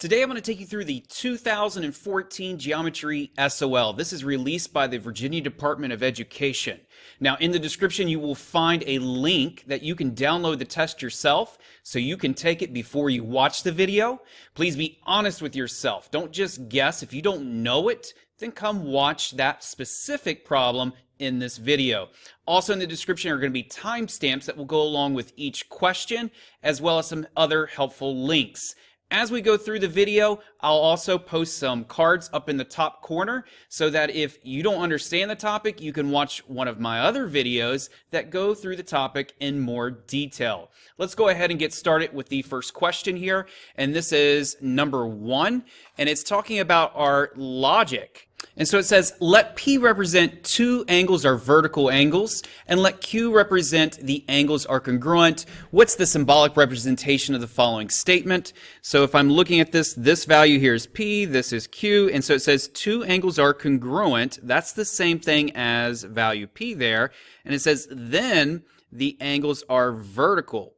Today I'm going to take you through the 2014 Geometry SOL. This is released by the Virginia Department of Education. Now in the description you will find a link that you can download the test yourself so you can take it before you watch the video. Please be honest with yourself. Don't just guess. If you don't know it, then come watch that specific problem in this video. Also in the description are going to be timestamps that will go along with each question, as well as some other helpful links. As we go through the video, I'll also post some cards up in the top corner so that if you don't understand the topic, you can watch one of my other videos that go through the topic in more detail. Let's go ahead and get started with the first question here, and this is number 1, and it's talking about our logic. And so it says, let P represent two angles are vertical angles, and let Q represent the angles are congruent. What's the symbolic representation of the following statement? So if I'm looking at this value here is P, this is Q, and so it says two angles are congruent. That's the same thing as value P there. And it says, then the angles are vertical.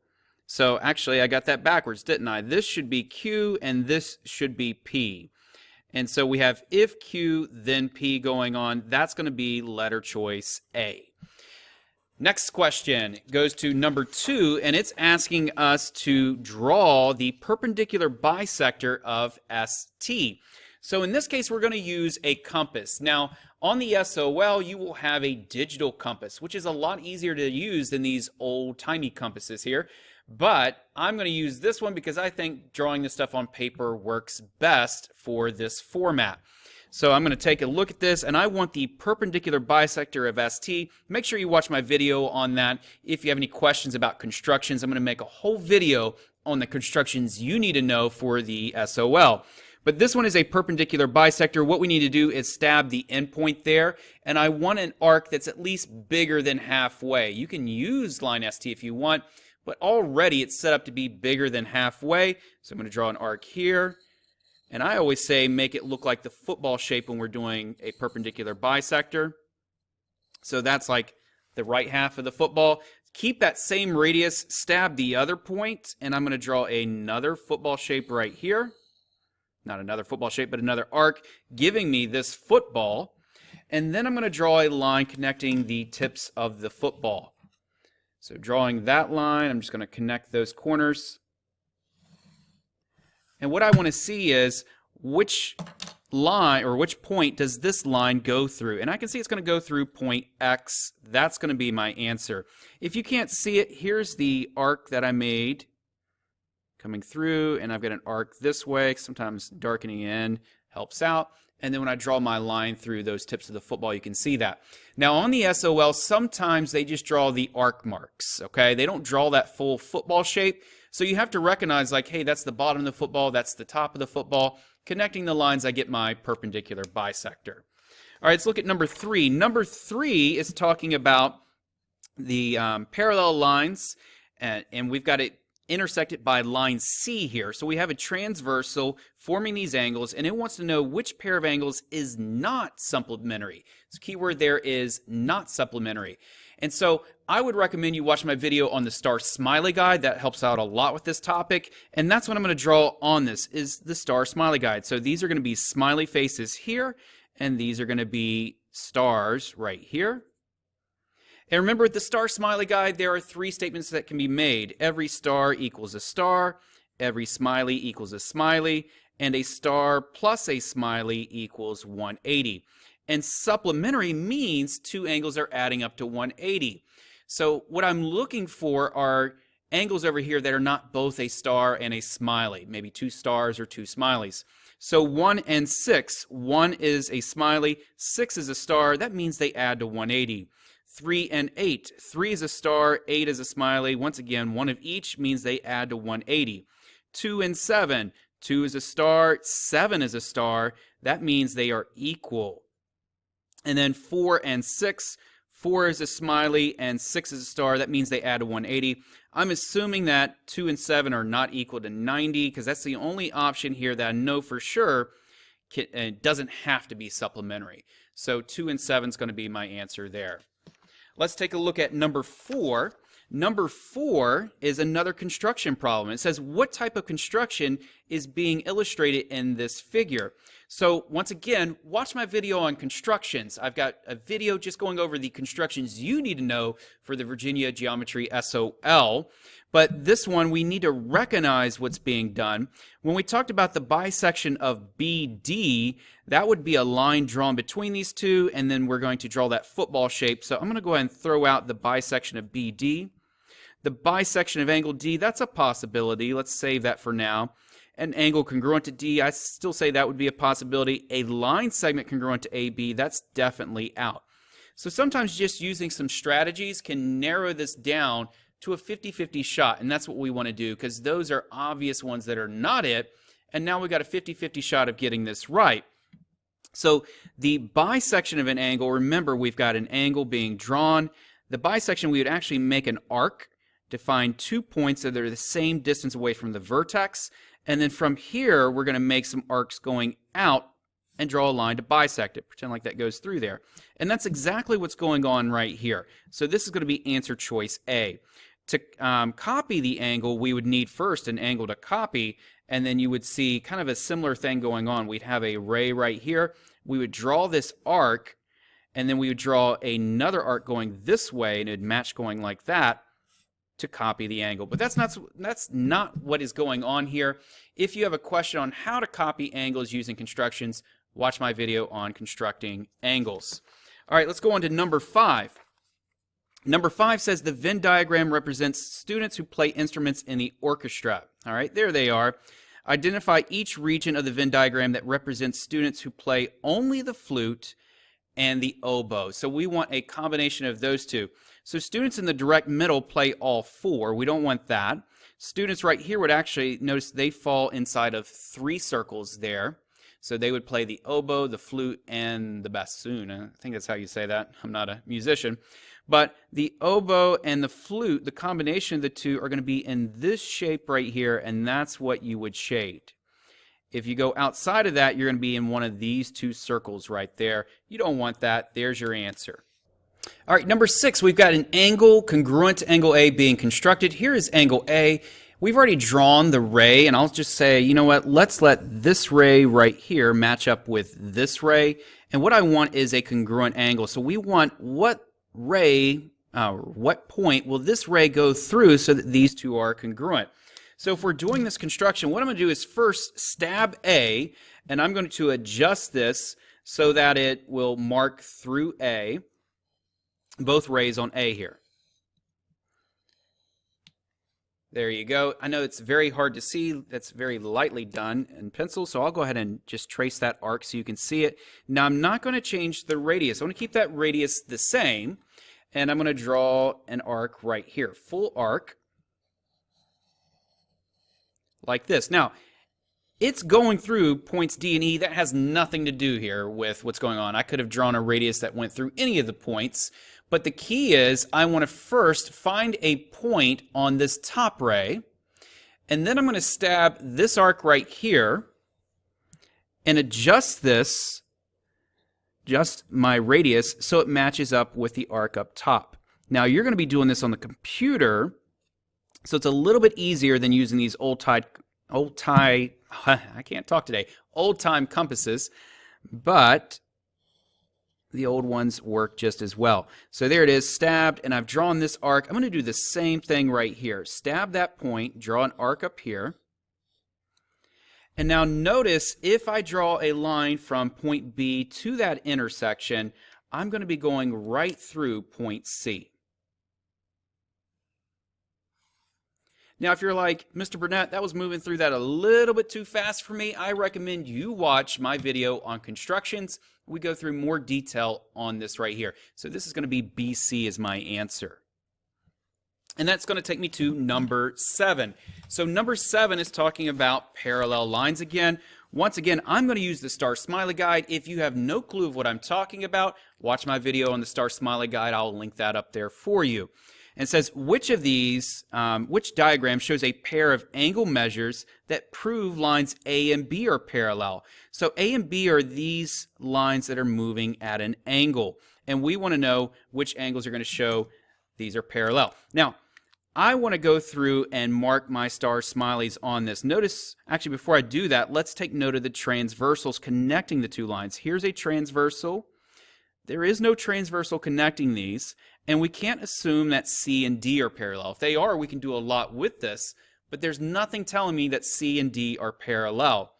So actually, I got that backwards, didn't I? This should be Q, and this should be P. And so we have if Q, then P going on. That's going to be letter choice A. Next question goes to number 2, and it's asking us to draw the perpendicular bisector of ST. So in this case, we're going to use a compass. Now, on the SOL, you will have a digital compass, which is a lot easier to use than these old-timey compasses here. But I'm going to use this one because I think drawing this stuff on paper works best for this format. So I'm going to take a look at this, and I want the perpendicular bisector of ST. Make sure you watch my video on that. If you have any questions about constructions, I'm going to make a whole video on the constructions you need to know for the SOL. But this one is a perpendicular bisector. What we need to do is stab the endpoint there, and I want an arc that's at least bigger than halfway. You can use line ST if you want, but already it's set up to be bigger than halfway. So I'm going to draw an arc here. And I always say make it look like the football shape when we're doing a perpendicular bisector. So that's like the right half of the football. Keep that same radius, stab the other point, and I'm going to draw another football shape right here. Not another football shape, but another arc, giving me this football. And then I'm going to draw a line connecting the tips of the football. So drawing that line, I'm just going to connect those corners. And what I want to see is which line or which point does this line go through? And I can see it's going to go through point X. That's going to be my answer. If you can't see it, here's the arc that I made coming through, and I've got an arc this way. Sometimes darkening in helps out. And then when I draw my line through those tips of the football, you can see that. Now on the SOL, sometimes they just draw the arc marks, okay? They don't draw that full football shape. So you have to recognize like, hey, that's the bottom of the football, that's the top of the football. Connecting the lines, I get my perpendicular bisector. All right, let's look at number 3. Number 3 is talking about the parallel lines, and we've got it intersected by line C here. So we have a transversal forming these angles, and it wants to know which pair of angles is not supplementary. So keyword there is not supplementary. And so I would recommend you watch my video on the star smiley guide. That helps out a lot with this topic. And that's what I'm going to draw on this is the star smiley guide. So these are going to be smiley faces here, and these are going to be stars right here. And remember, with the star smiley guide, there are 3 statements that can be made. Every star equals a star, every smiley equals a smiley, and a star plus a smiley equals 180. And supplementary means two angles are adding up to 180. So what I'm looking for are angles over here that are not both a star and a smiley, maybe 2 stars or 2 smileys. So 1 and 6, 1 is a smiley, 6 is a star. That means they add to 180. 3 and 8. 3 is a star, 8 is a smiley. Once again, one of each means they add to 180. 2 and 7. 2 is a star, 7 is a star. That means they are equal. And then 4 and 6. 4 is a smiley and 6 is a star. That means they add to 180. I'm assuming that 2 and 7 are not equal to 90 because that's the only option here that I know for sure doesn't have to be supplementary. So 2 and 7 is going to be my answer there. Let's take a look at number 4. Number 4 is another construction problem. It says, what type of construction is being illustrated in this figure. So once again, watch my video on constructions. I've got a video just going over the constructions you need to know for the Virginia Geometry SOL. But this one, we need to recognize what's being done. When we talked about the bisection of BD, that would be a line drawn between these two, and then we're going to draw that football shape. So I'm going to go ahead and throw out the bisection of BD. The bisection of angle D, that's a possibility. Let's save that for now. An angle congruent to D, I still say that would be a possibility. A line segment congruent to AB, that's definitely out. So sometimes just using some strategies can narrow this down to a 50-50 shot, and that's what we want to do, because those are obvious ones that are not it, and now we've got a 50-50 shot of getting this right. So the bisection of an angle, remember we've got an angle being drawn. The bisection, we would actually make an arc to find 2 points that are the same distance away from the vertex, and then from here we're going to make some arcs going out and draw a line to bisect it. Pretend like that goes through there. And that's exactly what's going on right here. So this is going to be answer choice A. To copy the angle, we would need first an angle to copy, and then you would see kind of a similar thing going on. We'd have a ray right here. We would draw this arc, and then we would draw another arc going this way, and it'd match going like that to copy the angle. But that's not what is going on here. If you have a question on how to copy angles using constructions, watch my video on constructing angles. All right, let's go on to number 5. Number 5 says the Venn diagram represents students who play instruments in the orchestra. All right, there they are. Identify each region of the Venn diagram that represents students who play only the flute and the oboe. So we want a combination of those two. So students in the direct middle play all 4. We don't want that. Students right here would actually, notice they fall inside of 3 circles there. So they would play the oboe, the flute, and the bassoon. I think that's how you say that. I'm not a musician. But the oboe and the flute, the combination of the two are going to be in this shape right here, and that's what you would shade. If you go outside of that, you're going to be in one of these 2 circles right there. You don't want that. There's your answer. All right, number 6, we've got an angle congruent to angle A being constructed. Here is angle A. We've already drawn the ray, and I'll just say, you know what, let's let this ray right here match up with this ray. And what I want is a congruent angle. So we want what ray, what point will this ray go through so that these two are congruent. So if we're doing this construction, what I'm going to do is first stab A, and I'm going to adjust this so that it will mark through A, both rays on A here. There you go. I know it's very hard to see. That's very lightly done in pencil, so I'll go ahead and just trace that arc so you can see it. Now I'm not going to change the radius. I want to keep that radius the same, and I'm going to draw an arc right here, full arc, like this. Now, it's going through points D and E. That has nothing to do here with what's going on. I could have drawn a radius that went through any of the points, but the key is I want to first find a point on this top ray, and then I'm going to stab this arc right here and adjust this, just my radius, so it matches up with the arc up top. Now you're going to be doing this on the computer, so it's a little bit easier than using these old-time compasses, but the old ones work just as well. So there it is, stabbed, and I've drawn this arc. I'm going to do the same thing right here. Stab that point, draw an arc up here. And now notice if I draw a line from point B to that intersection, I'm going to be going right through point C. Now, if you're like, Mr. Burnett, that was moving through that a little bit too fast for me, I recommend you watch my video on constructions. We go through more detail on this right here. So this is going to be BC as my answer. And that's going to take me to number 7. So number 7 is talking about parallel lines again. Once again, I'm going to use the star smiley guide. If you have no clue of what I'm talking about, watch my video on the star smiley guide. I'll link that up there for you. And it says, which diagram shows a pair of angle measures that prove lines A and B are parallel? So A and B are these lines that are moving at an angle. And we want to know which angles are going to show these are parallel. Now, I want to go through and mark my star smileys on this. Notice, actually before I do that, let's take note of the transversals connecting the two lines. Here's a transversal. There is no transversal connecting these, and we can't assume that C and D are parallel. If they are, we can do a lot with this, but there's nothing telling me that C and D are parallel.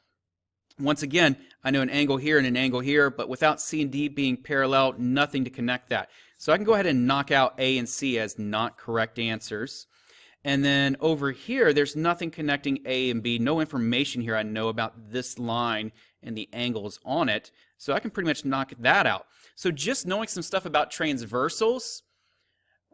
Once again, I know an angle here and an angle here, but without C and D being parallel, nothing to connect that. So I can go ahead and knock out A and C as not correct answers. And then over here, there's nothing connecting A and B. No information here I know about this line and the angles on it. So I can pretty much knock that out. So just knowing some stuff about transversals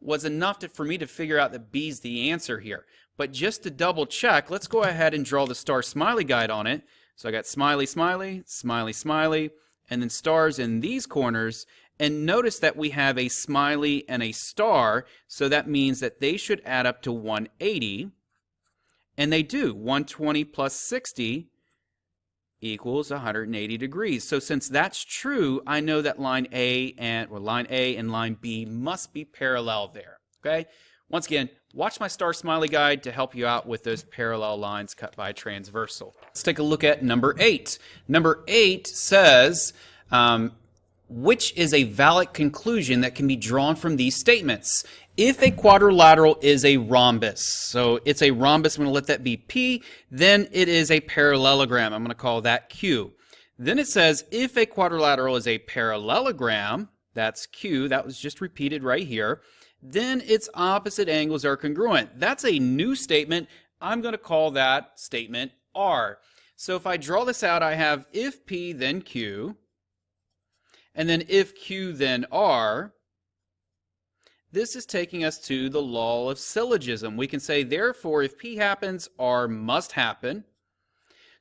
was enough for me to figure out that B's the answer here. But just to double check, let's go ahead and draw the star smiley guide on it. So I got smiley, smiley, smiley, smiley, and then stars in these corners. And notice that we have a smiley and a star, so that means that they should add up to 180. And they do. 120 plus 60 equals 180 degrees. So since that's true, I know that line A and line B must be parallel there. Okay? Once again, watch my star smiley guide to help you out with those parallel lines cut by a transversal. Let's take a look at number 8. Number 8 says, which is a valid conclusion that can be drawn from these statements? If a quadrilateral is a rhombus, so it's a rhombus, I'm going to let that be P, then it is a parallelogram. I'm going to call that Q. Then it says, if a quadrilateral is a parallelogram, that's Q, that was just repeated right here, then its opposite angles are congruent. That's a new statement. I'm going to call that statement R. So if I draw this out, I have if P, then Q, and then if Q, then R. This is taking us to the law of syllogism. We can say, therefore, if P happens, R must happen.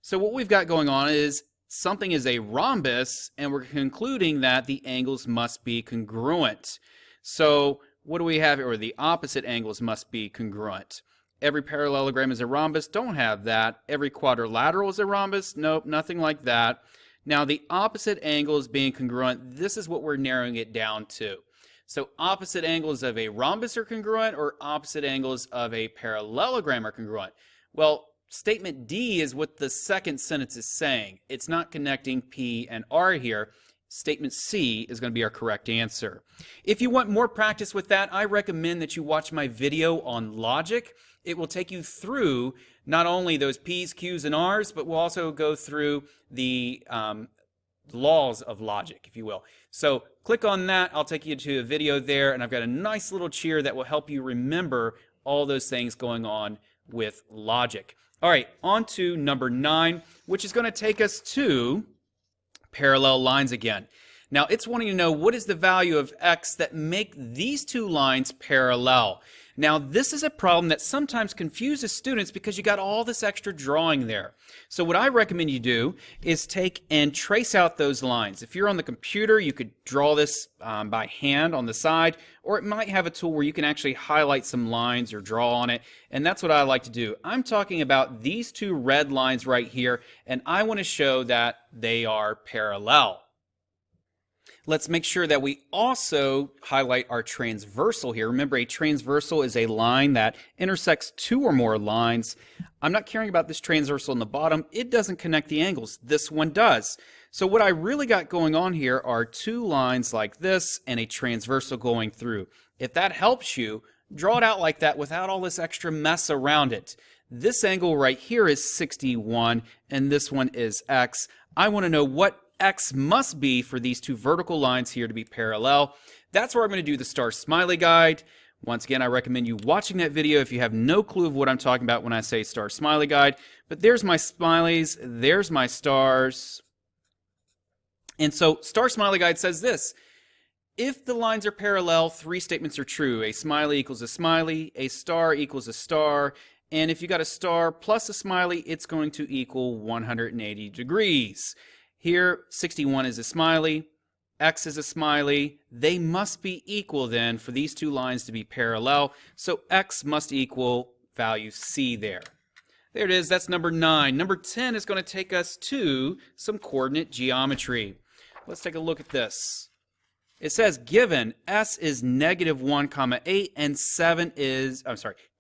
So what we've got going on is something is a rhombus, and we're concluding that the angles must be congruent. So what do we have here? Or the opposite angles must be congruent. Every parallelogram is a rhombus. Don't have that. Every quadrilateral is a rhombus. Nope, nothing like that. Now, the opposite angles being congruent, this is what we're narrowing it down to. So opposite angles of a rhombus are congruent, or opposite angles of a parallelogram are congruent. Well, statement D is what the second sentence is saying. It's not connecting P and R here. Statement C is going to be our correct answer. If you want more practice with that, I recommend that you watch my video on logic. It will take you through not only those P's, Q's, and R's, but we'll also go through the laws of logic, if you will. So click on that. I'll take you to a video there, and I've got a nice little cheer that will help you remember all those things going on with logic. All right, on to number 9, which is going to take us to parallel lines again. Now, it's wanting to know what is the value of x that make these two lines parallel. Now, this is a problem that sometimes confuses students because you got all this extra drawing there. So what I recommend you do is take and trace out those lines. If you're on the computer, you could draw this by hand on the side, or it might have a tool where you can actually highlight some lines or draw on it, and that's what I like to do. I'm talking about these two red lines right here, and I want to show that they are parallel. Let's make sure that we also highlight our transversal here. Remember, a transversal is a line that intersects two or more lines. I'm not caring about this transversal in the bottom. It doesn't connect the angles. This one does. So what I really got going on here are two lines like this and a transversal going through. If that helps you, draw it out like that without all this extra mess around it. This angle right here is 61, and this one is x. I want to know what x must be for these two vertical lines here to be parallel. That's where I'm going to do the star smiley guide. Once again, I recommend you watching that video if you have no clue of what I'm talking about when I say star smiley guide. But there's my smileys, there's my stars. And so star smiley guide says this: if the lines are parallel, 3 statements are true. A smiley equals a smiley, a star equals a star, and if you got a star plus a smiley, it's going to equal 180 degrees. Here, 61 is a smiley, x is a smiley. They must be equal then for these two lines to be parallel. So x must equal value C there. There it is. That's number 9. Number 10 is going to take us to some coordinate geometry. Let's take a look at this. It says given S is -1, 8 and 7 is,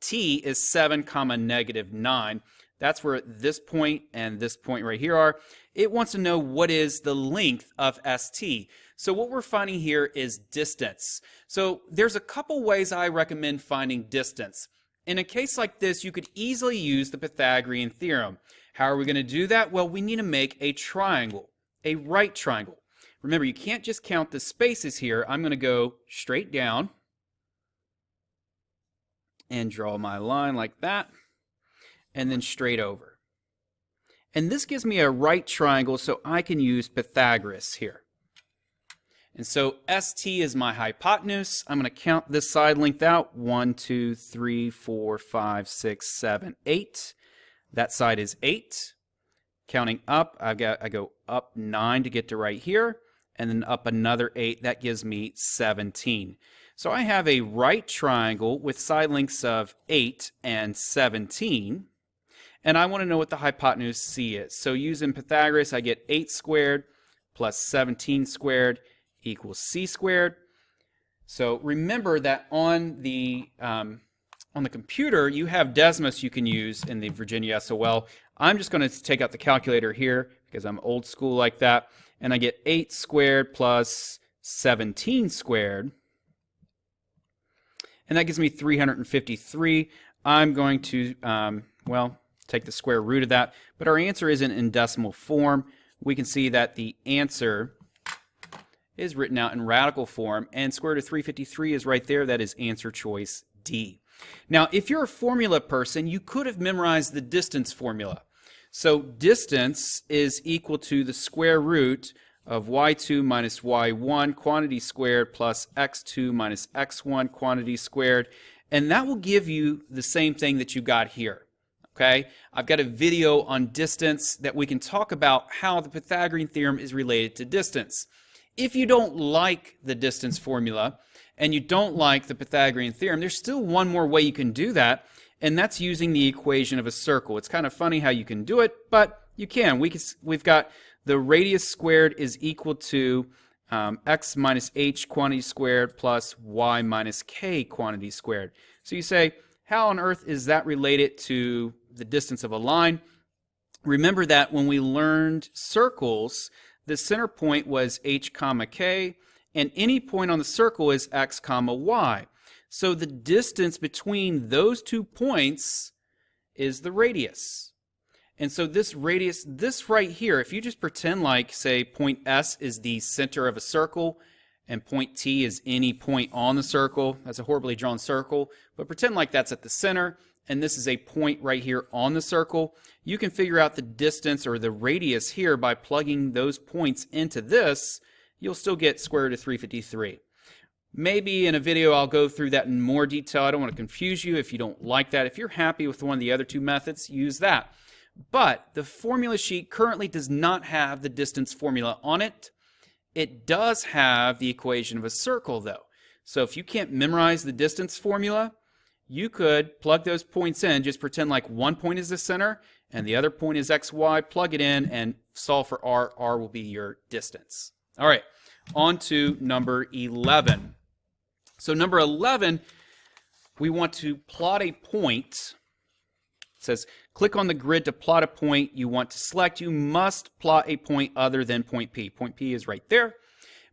t is 7 comma negative 9. That's where this point and this point right here are. It wants to know what is the length of ST. So what we're finding here is distance. So there's a couple ways I recommend finding distance. In a case like this, you could easily use the Pythagorean theorem. How are we going to do that? Well, we need to make a triangle, a right triangle. Remember, you can't just count the spaces here. I'm going to go straight down and draw my line like that, and then straight over. And this gives me a right triangle, so I can use Pythagoras here. And so ST is my hypotenuse. I'm going to count this side length out. 1, 2, 3, 4, 5, 6, 7, 8. That side is 8. Counting up, I go up 9 to get to right here, and then up another 8. That gives me 17. So I have a right triangle with side lengths of 8 and 17. And I want to know what the hypotenuse C is. So using Pythagoras, I get 8 squared plus 17 squared equals C squared. So remember that on the computer, you have Desmos you can use in the Virginia SOL. I'm just going to take out the calculator here because I'm old school like that. And I get 8 squared plus 17 squared. And that gives me 353. I'm going to, well, take the square root of that. But our answer isn't in decimal form. We can see that the answer is written out in radical form. And square root of 353 is right there. That is answer choice D. Now, if you're a formula person, you could have memorized the distance formula. So distance is equal to the square root of y2 minus y1 quantity squared plus x2 minus x1 quantity squared. And that will give you the same thing that you got here. Okay? I've got a video on distance that we can talk about how the Pythagorean theorem is related to distance. If you don't like the distance formula and you don't like the Pythagorean theorem, there's still one more way you can do that, and that's using the equation of a circle. It's kind of funny how you can do it, but you can. We've got the radius squared is equal to x minus h quantity squared plus y minus k quantity squared. So you say, how on earth is that related to the distance of a line? Remember that when we learned circles, the center point was h comma k, and any point on the circle is x comma y. So the distance between those 2 points is the radius. And so this radius, this right here, if you just pretend like, say, point S is the center of a circle, and point T is any point on the circle, that's a horribly drawn circle, but pretend like that's at the center, and this is a point right here on the circle, you can figure out the distance or the radius here by plugging those points into this. You'll still get square root of 353. Maybe in a video I'll go through that in more detail. I don't want to confuse you if you don't like that. If you're happy with one of the other 2 methods, use that. But the formula sheet currently does not have the distance formula on it. It does have the equation of a circle, though. So if you can't memorize the distance formula, you could plug those points in, just pretend like one point is the center and the other point is xy, plug it in and solve for r. R will be your distance. All right, on to number 11. So number 11, we want to plot a point. It says, click on the grid to plot a point you want to select. You must plot a point other than point P. Point P is right there.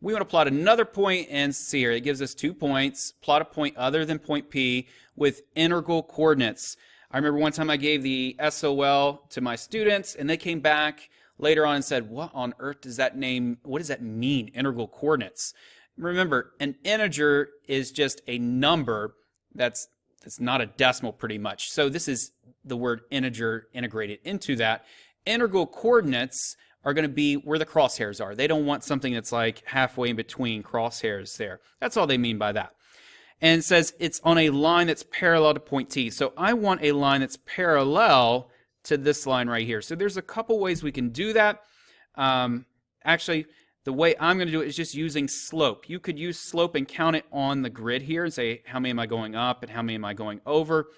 We want to plot another point, and see here, it gives us 2 points. Plot a point other than point P with integral coordinates. I remember one time I gave the SOL to my students, and they came back later on and said, what on earth does that what does that mean, integral coordinates? Remember, an integer is just a number that's not a decimal pretty much. So this is the word integer integrated into that. Integral coordinates are going to be where the crosshairs are. They don't want something that's like halfway in between crosshairs there. That's all they mean by that. And it says it's on a line that's parallel to point T. So I want a line that's parallel to this line right here. So there's a couple ways we can do that. Actually, the way I'm going to do it is just using slope. You could use slope and count it on the grid here and say, how many am I going up and how many am I going over?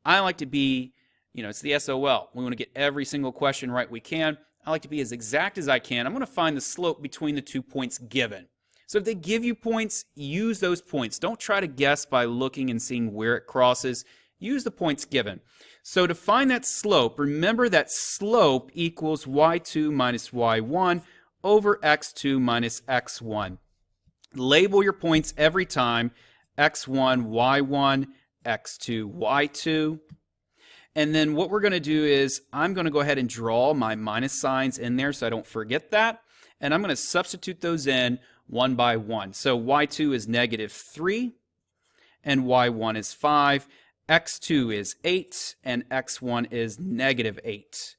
I like to be, it's the SOL. We want to get every single question right we can. I like to be as exact as I can. I'm going to find the slope between the 2 points given. So if they give you points, use those points. Don't try to guess by looking and seeing where it crosses. Use the points given. So to find that slope, remember that slope equals y2 minus y1 over x2 minus x1. Label your points every time, x1, y1, x2, y2. And then what we're going to do is I'm going to go ahead and draw my minus signs in there so I don't forget that. And I'm going to substitute those in one by one. So y2 is -3 and y1 is 5. x2 is 8 and x1 is -8.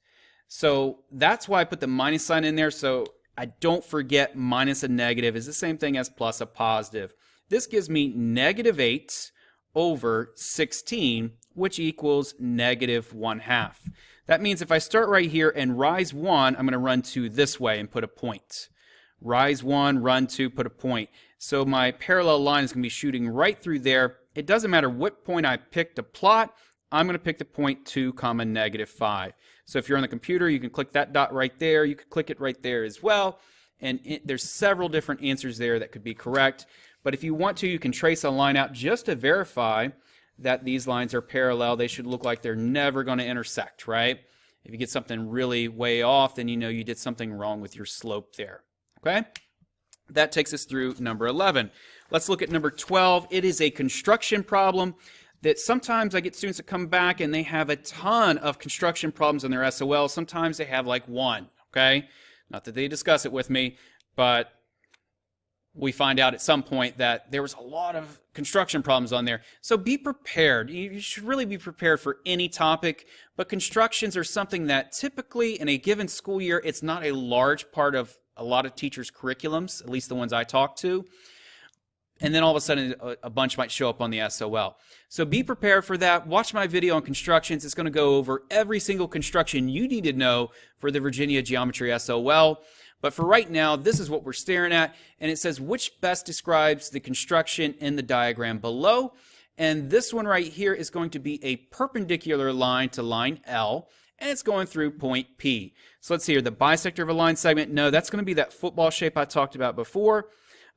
So that's why I put the minus sign in there, so I don't forget minus a negative is the same thing as plus a positive. This gives me -8 over 16, which equals -1/2. That means if I start right here and rise 1, I'm going to run 2 this way and put a point. Rise 1, run 2, put a point. So my parallel line is going to be shooting right through there. It doesn't matter what point I pick to plot. I'm going to pick the point 2, -5. So if you're on the computer, you can click that dot right there. You could click it right there as well. And there's several different answers there that could be correct. But if you want to, you can trace a line out just to verify that these lines are parallel. They should look like they're never going to intersect, right? If you get something really way off, then you know you did something wrong with your slope there. Okay? That takes us through number 11. Let's look at number 12. It is a construction problem that sometimes I get students that come back and they have a ton of construction problems in their SOL. Sometimes they have like one, okay? Not that they discuss it with me, but we find out at some point that there was a lot of construction problems on there. So be prepared. You should really be prepared for any topic, but constructions are something that typically in a given school year, it's not a large part of a lot of teachers' curriculums, at least the ones I talk to. And then all of a sudden, a bunch might show up on the SOL. So be prepared for that. Watch my video on constructions. It's going to go over every single construction you need to know for the Virginia Geometry SOL. But for right now, this is what we're staring at. And it says, which best describes the construction in the diagram below? And this one right here is going to be a perpendicular line to line L. And it's going through point P. So let's see here. The bisector of a line segment. No, that's going to be that football shape I talked about before.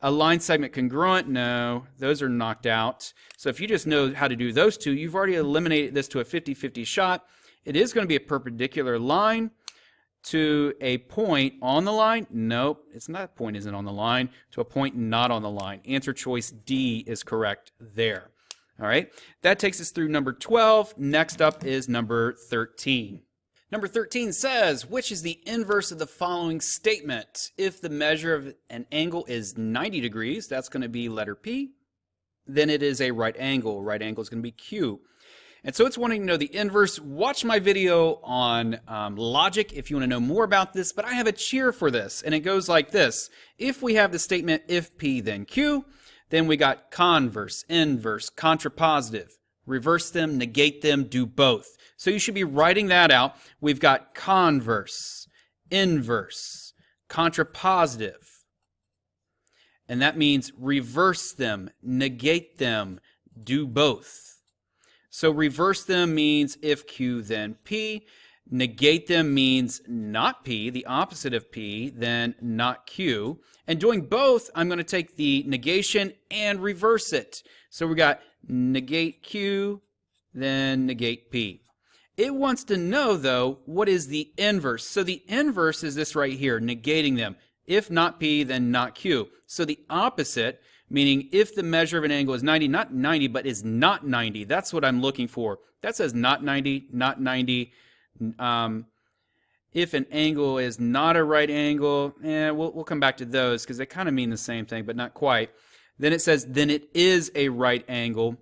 A line segment congruent, no, those are knocked out. So if you just know how to do those two, you've already eliminated this to a 50-50 shot. It is going to be a perpendicular line to a point on the line. Nope, it's not, point isn't on the line, to a point not on the line. Answer choice D is correct there. All right, that takes us through number 12. Next up is number 13. Number 13 says, which is the inverse of the following statement? If the measure of an angle is 90 degrees, that's going to be letter P, then it is a right angle. Right angle is going to be Q. And so it's wanting to know the inverse. Watch my video on logic if you want to know more about this, but I have a cheer for this, and it goes like this. If we have the statement if P then Q, then we got converse, inverse, contrapositive. Reverse them, negate them, do both. So you should be writing that out. We've got converse, inverse, contrapositive. And that means reverse them, negate them, do both. So reverse them means if Q, then P. Negate them means not P, the opposite of P, then not Q. And doing both, I'm going to take the negation and reverse it. So we got negate Q, then negate P. It wants to know, though, what is the inverse. So the inverse is this right here, negating them. If not P, then not Q. So the opposite, meaning if the measure of an angle is 90, not 90, but is not 90. That's what I'm looking for. That says not 90, not 90. If an angle is not a right angle, we'll come back to those because they kind of mean the same thing, but not quite. Then it says, then it is a right angle.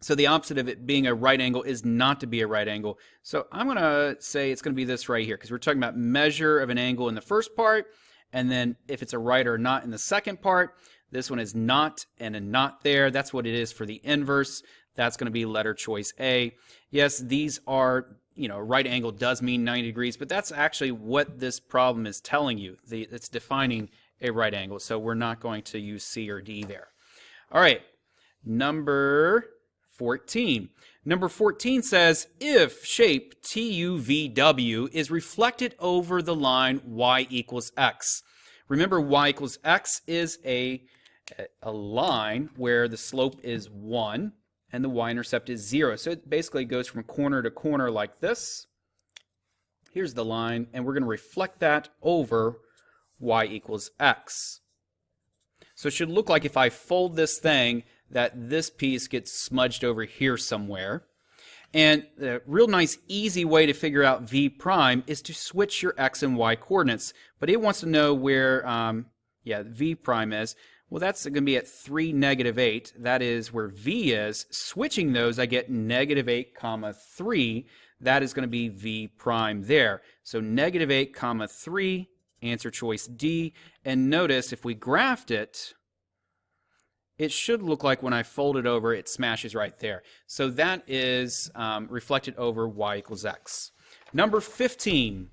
So the opposite of it being a right angle is not to be a right angle. So I'm going to say it's going to be this right here because we're talking about measure of an angle in the first part, and then if it's a right or not in the second part. This one is not and a not there. That's what it is for the inverse. That's going to be letter choice A. Yes, these are, right angle does mean 90 degrees, but that's actually what this problem is telling you. It's defining a right angle, so we're not going to use C or D there. All right, number 14. Number 14 says, if shape TUVW is reflected over the line y equals x. Remember, y equals x is a line where the slope is 1, and the y-intercept is 0. So it basically goes from corner to corner like this. Here's the line, and we're going to reflect that over y equals x. So it should look like if I fold this thing that this piece gets smudged over here somewhere. And the real nice easy way to figure out v prime is to switch your x and y coordinates. But it wants to know where v prime is. Well, that's going to be at 3, -8. That is where v is. Switching those, I get -8, 3. That is going to be v prime there. So -8, 3, answer choice D. And notice if we graphed it, it should look like when I fold it over, it smashes right there. So that is reflected over y equals x. Number 15.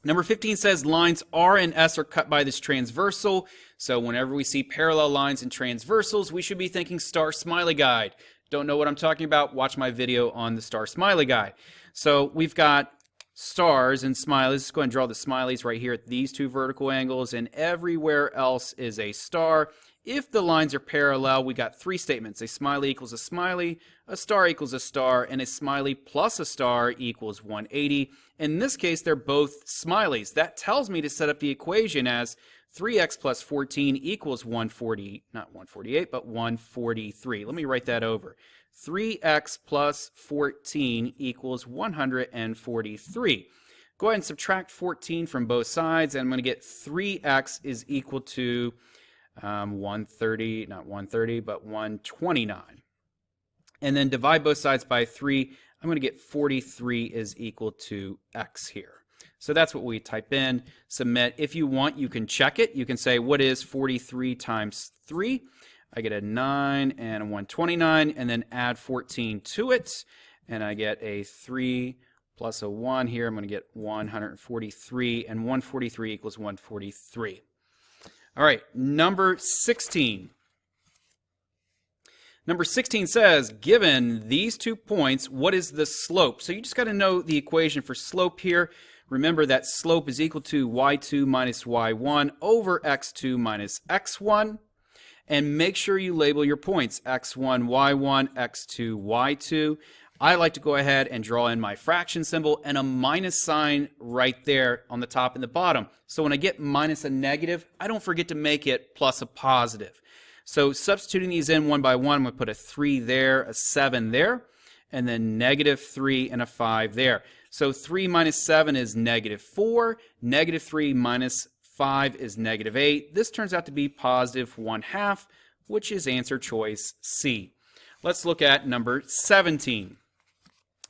Number 15 says lines R and S are cut by this transversal. So whenever we see parallel lines and transversals, we should be thinking star smiley guide. Don't know what I'm talking about? Watch my video on the star smiley guide. So we've got stars and smileys. Let's go ahead and draw the smileys right here at these two vertical angles, and everywhere else is a star. If the lines are parallel, we got 3 statements. A smiley equals a smiley, a star equals a star, and a smiley plus a star equals 180. In this case, they're both smileys. That tells me to set up the equation as 3x plus 14 equals 140, not 148, but 143. Let me write that over. 3x plus 14 equals 143. Go ahead and subtract 14 from both sides, and I'm going to get 3x is equal to 130, not 130, but 129. And then divide both sides by 3. I'm going to get 43 is equal to x here. So that's what we type in, submit. If you want, you can check it. You can say, what is 43 times 3? I get a 9 and a 129, and then add 14 to it, and I get a 3 plus a 1 here. I'm going to get 143, and 143 equals 143. All right, number 16. Number 16 says, given these 2 points, what is the slope? So you just got to know the equation for slope here. Remember that slope is equal to y2 minus y1 over x2 minus x1. And make sure you label your points, x1, y1, x2, y2. I like to go ahead and draw in my fraction symbol and a minus sign right there on the top and the bottom. So when I get minus a negative, I don't forget to make it plus a positive. So substituting these in one by one, I'm going to put a 3 there, a 7 there, and then -3 and a 5 there. So 3 minus 7 is -4. -3 minus 5 is -8. This turns out to be positive 1/2, which is answer choice C. Let's look at number 17.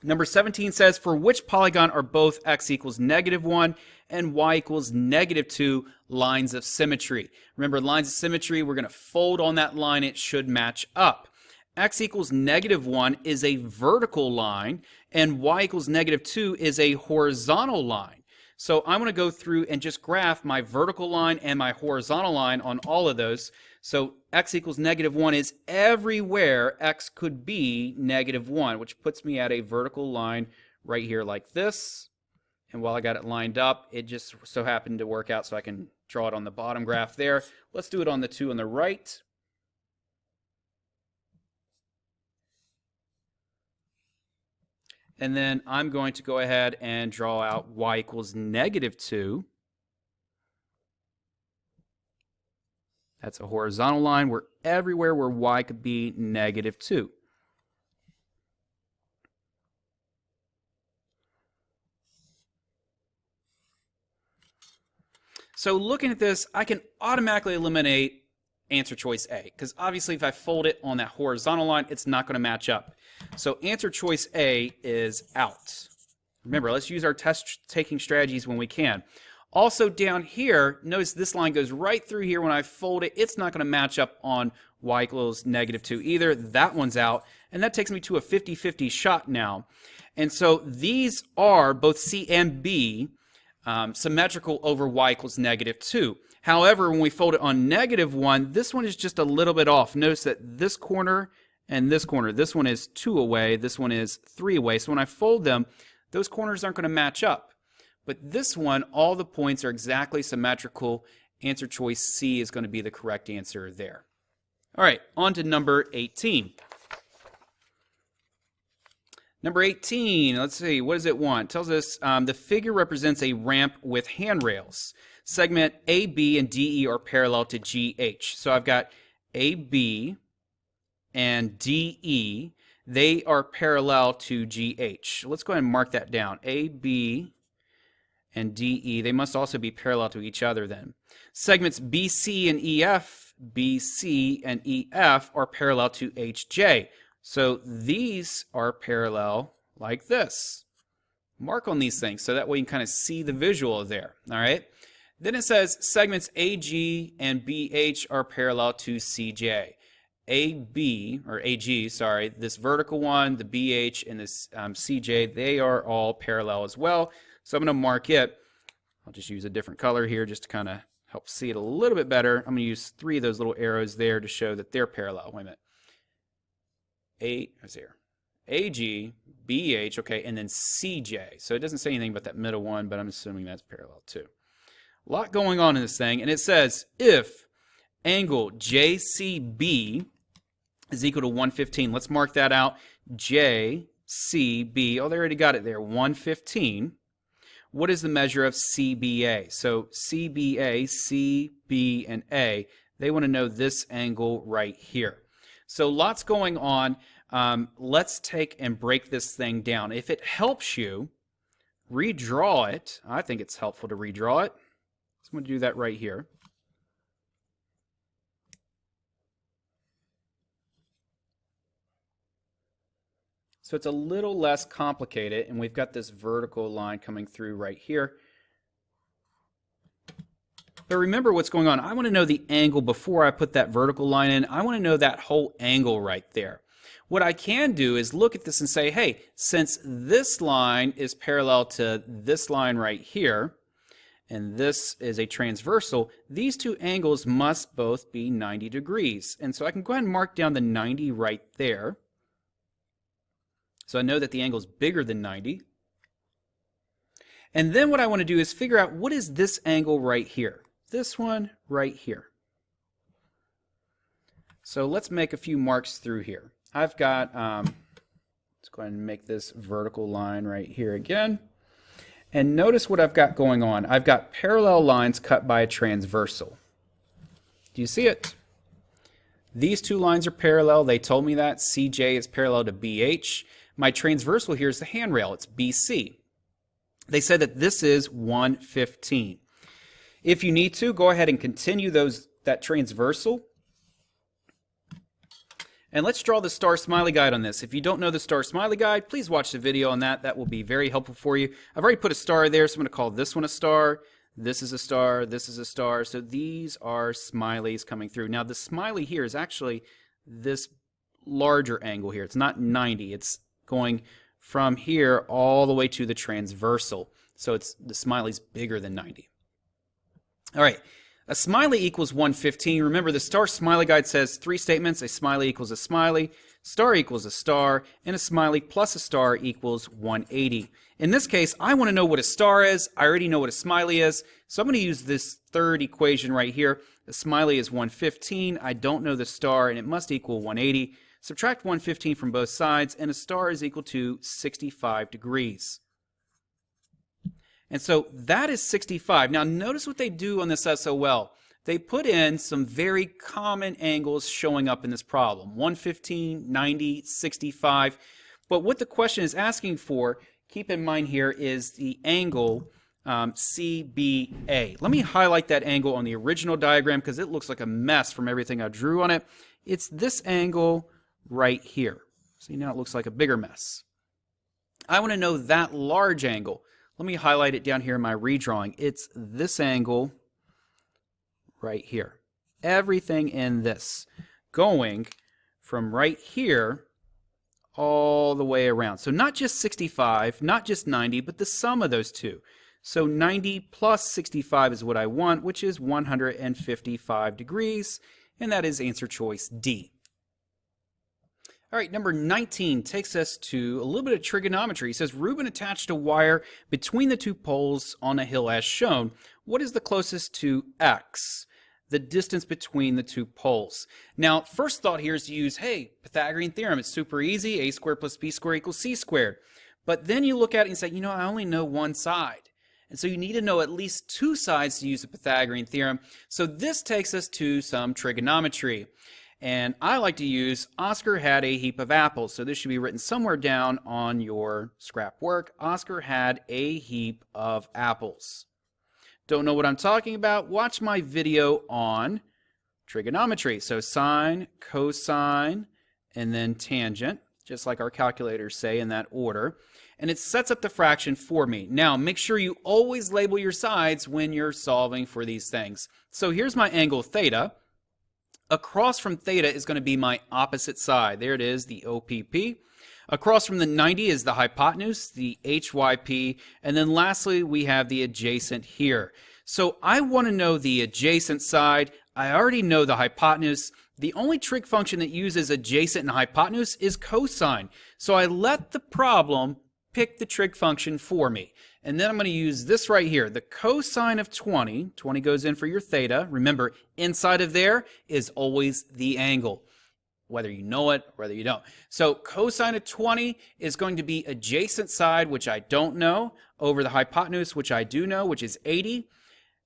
Number 17 says, for which polygon are both x equals -1 and y equals -2 lines of symmetry? Remember, lines of symmetry, we're going to fold on that line. It should match up. X equals -1 is a vertical line, and y equals -2 is a horizontal line. So I'm going to go through and just graph my vertical line and my horizontal line on all of those. So x equals -1 is everywhere x could be -1, which puts me at a vertical line right here like this. And while I got it lined up, it just so happened to work out so I can draw it on the bottom graph there. Let's do it on the 2 on the right. And then I'm going to go ahead and draw out y equals -2. That's a horizontal line where everywhere where y could be -2. So looking at this, I can automatically eliminate answer choice A, because obviously if I fold it on that horizontal line, it's not going to match up. So answer choice A is out. Remember, let's use our test-taking strategies when we can. Also down here, notice this line goes right through here. When I fold it, it's not going to match up on y equals -2 either. That one's out. And that takes me to a 50-50 shot now. And so these are, both C and B, symmetrical over y equals -2. However, when we fold it on -1, this one is just a little bit off. Notice that this corner and this corner, this one is 2 away, this one is 3 away. So when I fold them, those corners aren't going to match up. But this one, all the points are exactly symmetrical. Answer choice C is going to be the correct answer there. All right, on to number 18. Number 18, let's see, what does it want? It tells us the figure represents a ramp with handrails. Segment AB and DE are parallel to GH. So I've got AB and DE. They are parallel to GH. Let's go ahead and mark that down. AB and DE, they must also be parallel to each other then. Segments BC and EF, BC and EF are parallel to HJ. So these are parallel like this. Mark on these things so that way you can kind of see the visual there. All right. Then it says segments AG and BH are parallel to CJ. AB, or AG, sorry, this vertical one, the BH, and this CJ, they are all parallel as well. So I'm going to mark it. I'll just use a different color here just to kind of help see it a little bit better. I'm going to use 3 of those little arrows there to show that they're parallel. Wait a minute. AG, BH, okay, and then CJ. So it doesn't say anything about that middle one, but I'm assuming that's parallel too. A lot going on in this thing, and it says if angle JCB is equal to 115. Let's mark that out. JCB, oh, they already got it there, 115. What is the measure of CBA? So CBA, CB, and A, they want to know this angle right here. So lots going on. Let's take and break this thing down. If it helps you, redraw it. I think it's helpful to redraw it. So I'm going to do that right here. So it's a little less complicated, and we've got this vertical line coming through right here. But remember what's going on. I want to know the angle before I put that vertical line in. I want to know that whole angle right there. What I can do is look at this and say, hey, since this line is parallel to this line right here, and this is a transversal, these two angles must both be 90 degrees. And so I can go ahead and mark down the 90 right there. So I know that the angle is bigger than 90. And then what I want to do is figure out what is this angle right here. This one right here. So let's make a few marks through here. I've got, let's go ahead and make this vertical line right here again. And notice what I've got going on. I've got parallel lines cut by a transversal. Do you see it? These two lines are parallel. They told me that. CJ is parallel to BH. My transversal here is the handrail. It's BC. They said that this is 115. If you need to, go ahead and continue that transversal. And let's draw the star smiley guide on this. If you don't know the star smiley guide, please watch the video on that. That will be very helpful for you. I've already put a star there, so I'm going to call this one a star. This is a star. This is a star. So these are smileys coming through. Now the smiley here is actually this larger angle here. It's not 90. It's going from here all the way to the transversal. So the smiley's bigger than 90. All right. A smiley equals 115. Remember, the star smiley guide says 3 statements. A smiley equals a smiley, star equals a star, and a smiley plus a star equals 180. In this case, I want to know what a star is. I already know what a smiley is. So I'm going to use this third equation right here. The smiley is 115. I don't know the star, and it must equal 180. Subtract 115 from both sides, and a star is equal to 65 degrees. And so that is 65. Now notice what they do on this SOL. They put in some very common angles showing up in this problem. 115, 90, 65. But what the question is asking for, keep in mind here, is the angle CBA. Let me highlight that angle on the original diagram because it looks like a mess from everything I drew on it. It's this angle right here. See, now it looks like a bigger mess. I want to know that large angle. Let me highlight it down here in my redrawing. It's this angle right here. Everything in this going from right here all the way around. So not just 65, not just 90, but the sum of those two. So 90 plus 65 is what I want, which is 155 degrees, and that is answer choice D. All right, number 19 takes us to a little bit of trigonometry. It says, Reuben attached a wire between the two poles on a hill as shown. What is the closest to X? the distance between the two poles. Now, first thought here is to use, hey, Pythagorean theorem. It's super easy. A squared plus b squared equals c squared. But then you look at it and say, you know, I only know one side. And so you need to know at least two sides to use the Pythagorean theorem. So this takes us to some trigonometry. And I like to use Oscar had a heap of apples. So this should be written somewhere down on your scrap work. Oscar had a heap of apples. Don't know what I'm talking about? Watch my video on trigonometry. So sine, cosine, and then tangent, just like our calculators say in that order. And it sets up the fraction for me. Now, make sure you always label your sides when you're solving for these things. So here's my angle theta. Across from theta is going to be my opposite side. There it is, the OPP. Across from the 90 is the hypotenuse, the HYP, and then lastly we have the adjacent here. So I want to know the adjacent side. I already know the hypotenuse. The only trig function that uses adjacent and hypotenuse is cosine. So I let the problem pick the trig function for me. And then I'm going to use this right here, the cosine of 20. 20 goes in for your theta. Remember, inside of there is always the angle, whether you know it or whether you don't. So cosine of 20 is going to be adjacent side, which I don't know, over the hypotenuse, which I do know, which is 80.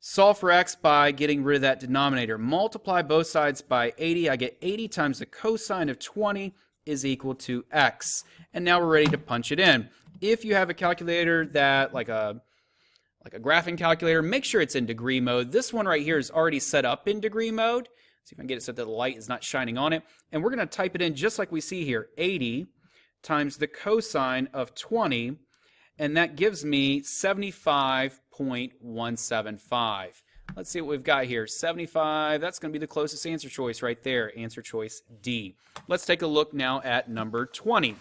Solve for x by getting rid of that denominator. Multiply both sides by 80. I get 80 times the cosine of 20 is equal to x. And now we're ready to punch it in. If you have a calculator that, like a graphing calculator, make sure it's in degree mode. This one right here is already set up in degree mode. See if I can get it so that the light is not shining on it. And we're going to type it in just like we see here. 80 times the cosine of 20, and that gives me 75.175. Let's see what we've got here. 75, that's going to be the closest answer choice right there. Answer choice D. Let's take a look now at number 20.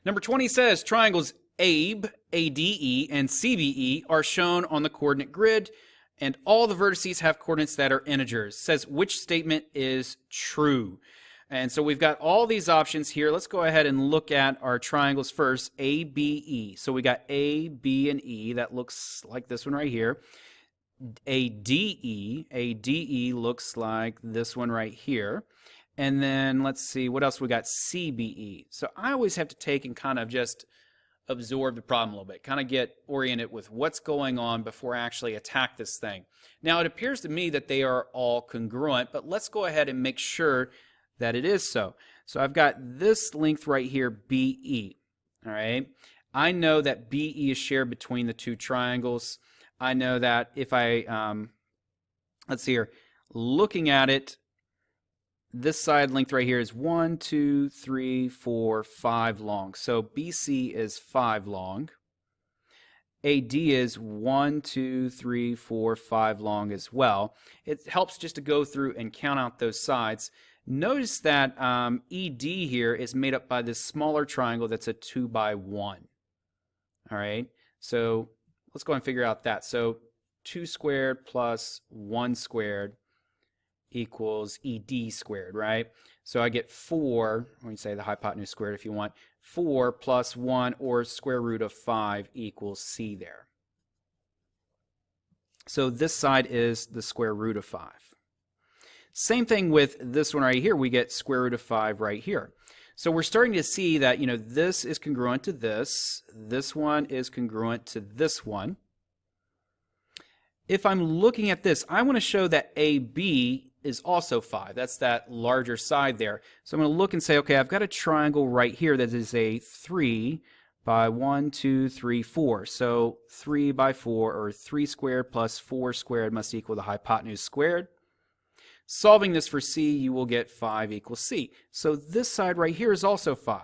Number 20 says triangles AB, ADE, and CBE are shown on the coordinate grid, and all the vertices have coordinates that are integers. It says which statement is true. And so we've got all these options here. Let's go ahead and look at our triangles first, ABE. So we got A, B, and E. That looks like this one right here. ADE looks like this one right here. And then let's see, what else we got? CBE. So I always have to take and kind of just absorb the problem a little bit, kind of get oriented with what's going on before I actually attack this thing. Now it appears to me that they are all congruent, but let's go ahead and make sure that it is so. So I've got this length right here, BE. All right. I know that BE is shared between the two triangles. I know that if I, let's see here, looking at it, this side length right here is 1, 2, 3, 4, 5 long. So BC is 5 long. AD is 1, 2, 3, 4, 5 long as well. It helps just to go through and count out those sides. Notice that ED here is made up by this smaller triangle that's a 2 by 1. All right, so let's go and figure out that. So 2 squared plus 1 squared equals ED squared, right? So I get 4, when you say the hypotenuse squared if you want, 4 plus 1 or square root of 5 equals C there. So this side is the square root of 5. Same thing with this one right here. We get square root of 5 right here. So we're starting to see that, you know, this is congruent to this. This one is congruent to this one. If I'm looking at this, I want to show that AB is also 5. That's that larger side there. So I'm going to look and say, okay, I've got a triangle right here that is a 3 by 1, 2, 3, 4. So 3 by 4, or 3 squared plus 4 squared must equal the hypotenuse squared. Solving this for C, you will get 5 equals C. So this side right here is also 5.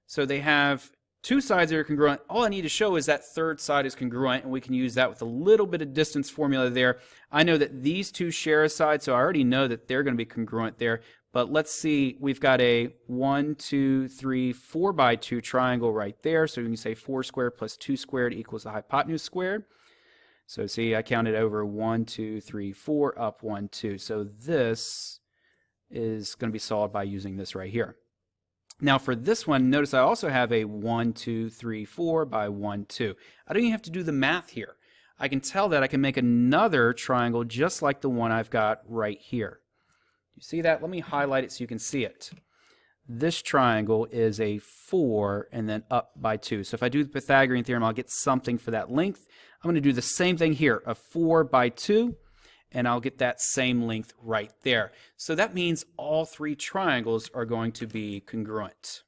So they have two sides that are congruent. All I need to show is that third side is congruent, and we can use that with a little bit of distance formula there. I know that these two share a side, so I already know that they're going to be congruent there. But let's see, we've got a 1, 2, 3, 4 by 2 triangle right there. So we can say 4 squared plus 2 squared equals the hypotenuse squared. So see, I counted over 1, 2, 3, 4, up 1, 2. So this is going to be solved by using this right here. Now for this one, notice I also have a 1, 2, 3, 4 by 1, 2. I don't even have to do the math here. I can tell that I can make another triangle just like the one I've got right here. You see that? Let me highlight it so you can see it. This triangle is a 4 and then up by 2. So if I do the Pythagorean theorem, I'll get something for that length. I'm going to do the same thing here, a 4 by 2, and I'll get that same length right there. So that means all three triangles are going to be congruent.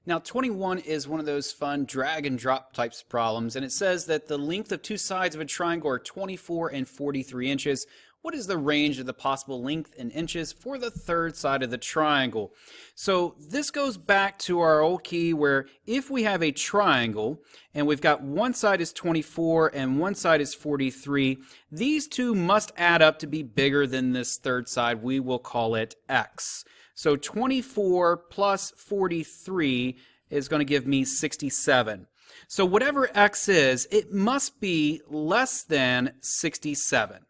Now 21 is one of those fun drag and drop types of problems, and it says that the length of two sides of a triangle are 24 and 43 inches. What is the range of the possible length in inches for the third side of the triangle? So this goes back to our old key where if we have a triangle and we've got one side is 24 and one side is 43, these two must add up to be bigger than this third side. We will call it x. So 24 plus 43 is going to give me 67. So whatever x is, it must be less than 67.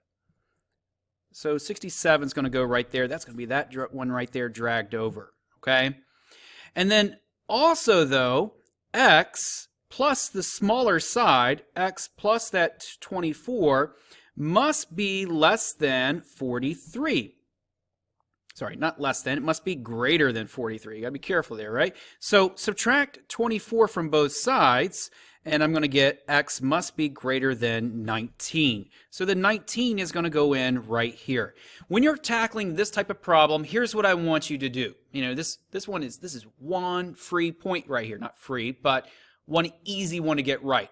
So 67 is going to go right there. That's going to be that one right there dragged over, okay? And then also, though, x plus the smaller side, x plus that 24, must be less than 43. Sorry, not less than. It must be greater than 43. You got to be careful there, right? So subtract 24 from both sides, and I'm going to get x must be greater than 19. So the 19 is going to go in right here. When you're tackling this type of problem, here's what I want you to do. You know, this is one free point right here. Not free, but one easy one to get right.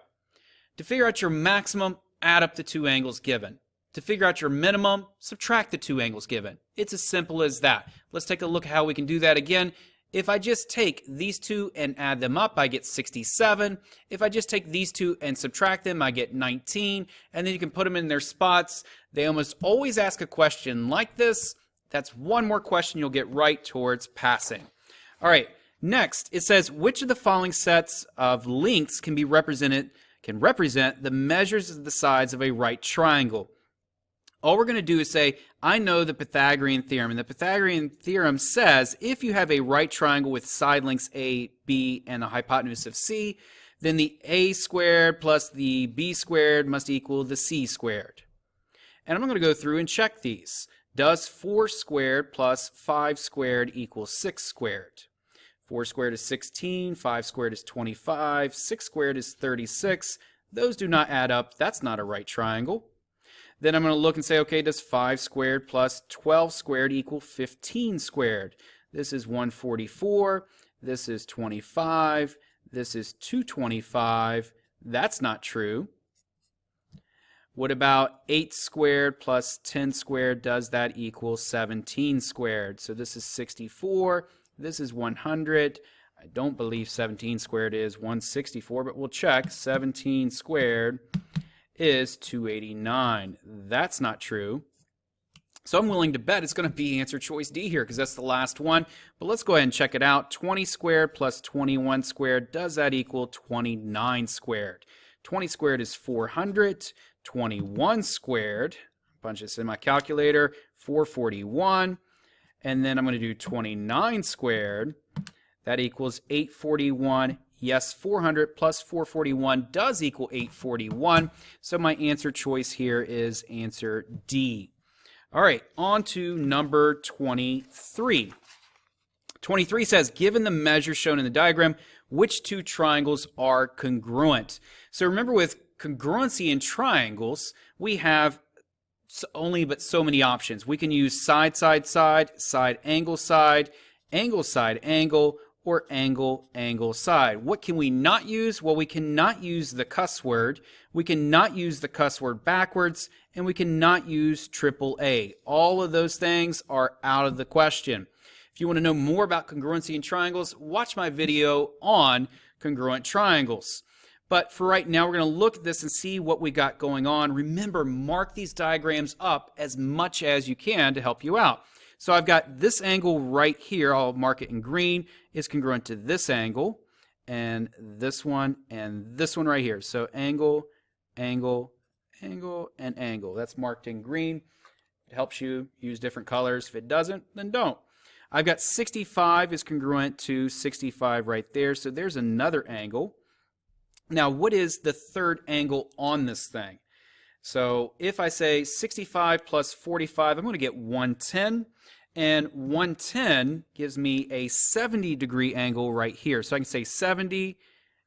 To figure out your maximum, add up the two angles given. To figure out your minimum, subtract the two angles given. It's as simple as that. Let's take a look at how we can do that again. If I just take these two and add them up, I get 67. If I just take these two and subtract them, I get 19. And then you can put them in their spots. They almost always ask a question like this. That's one more question you'll get right towards passing. All right, next it says, which of the following sets of lengths can represent the measures of the sides of a right triangle? All we're going to do is say, I know the Pythagorean theorem. And the Pythagorean theorem says if you have a right triangle with side lengths A, B, and a hypotenuse of C, then the A squared plus the B squared must equal the C squared. And I'm going to go through and check these. Does 4 squared plus 5 squared equal 6 squared? 4 squared is 16, 5 squared is 25, 6 squared is 36. Those do not add up. That's not a right triangle. Then I'm going to look and say, okay, does 5 squared plus 12 squared equal 15 squared? This is 144. This is 25. This is 225. That's not true. What about 8 squared plus 10 squared? Does that equal 17 squared? So this is 64. This is 100. I don't believe 17 squared is 164, but we'll check. 17 squared is 289. That's not true. So I'm willing to bet it's going to be answer choice D here because that's the last one. But let's go ahead and check it out. 20 squared plus 21 squared, does that equal 29 squared? 20 squared is 400. 21 squared, punch this in my calculator, 441. And then I'm going to do 29 squared. That equals 841. Yes, 400 plus 441 does equal 841. So my answer choice here is answer D. All right, on to number 23. 23 says, given the measure shown in the diagram, which two triangles are congruent? So remember, with congruency in triangles, we have only but so many options. We can use side, side, side, side, angle, side, angle, or angle, angle, side. What can we not use? Well, we cannot use the cuss word. We cannot use the cuss word backwards, and we cannot use AAA. All of those things are out of the question. If you want to know more about congruency in triangles, watch my video on congruent triangles. But for right now, we're going to look at this and see what we got going on. Remember, mark these diagrams up as much as you can to help you out. So I've got this angle right here, I'll mark it in green, is congruent to this angle, and this one right here. So angle, angle, angle, and angle. That's marked in green. It helps you use different colors. If it doesn't, then don't. I've got 65 is congruent to 65 right there, so there's another angle. Now, what is the third angle on this thing? So if I say 65 plus 45, I'm going to get 110. And 110 gives me a 70-degree angle right here. So I can say 70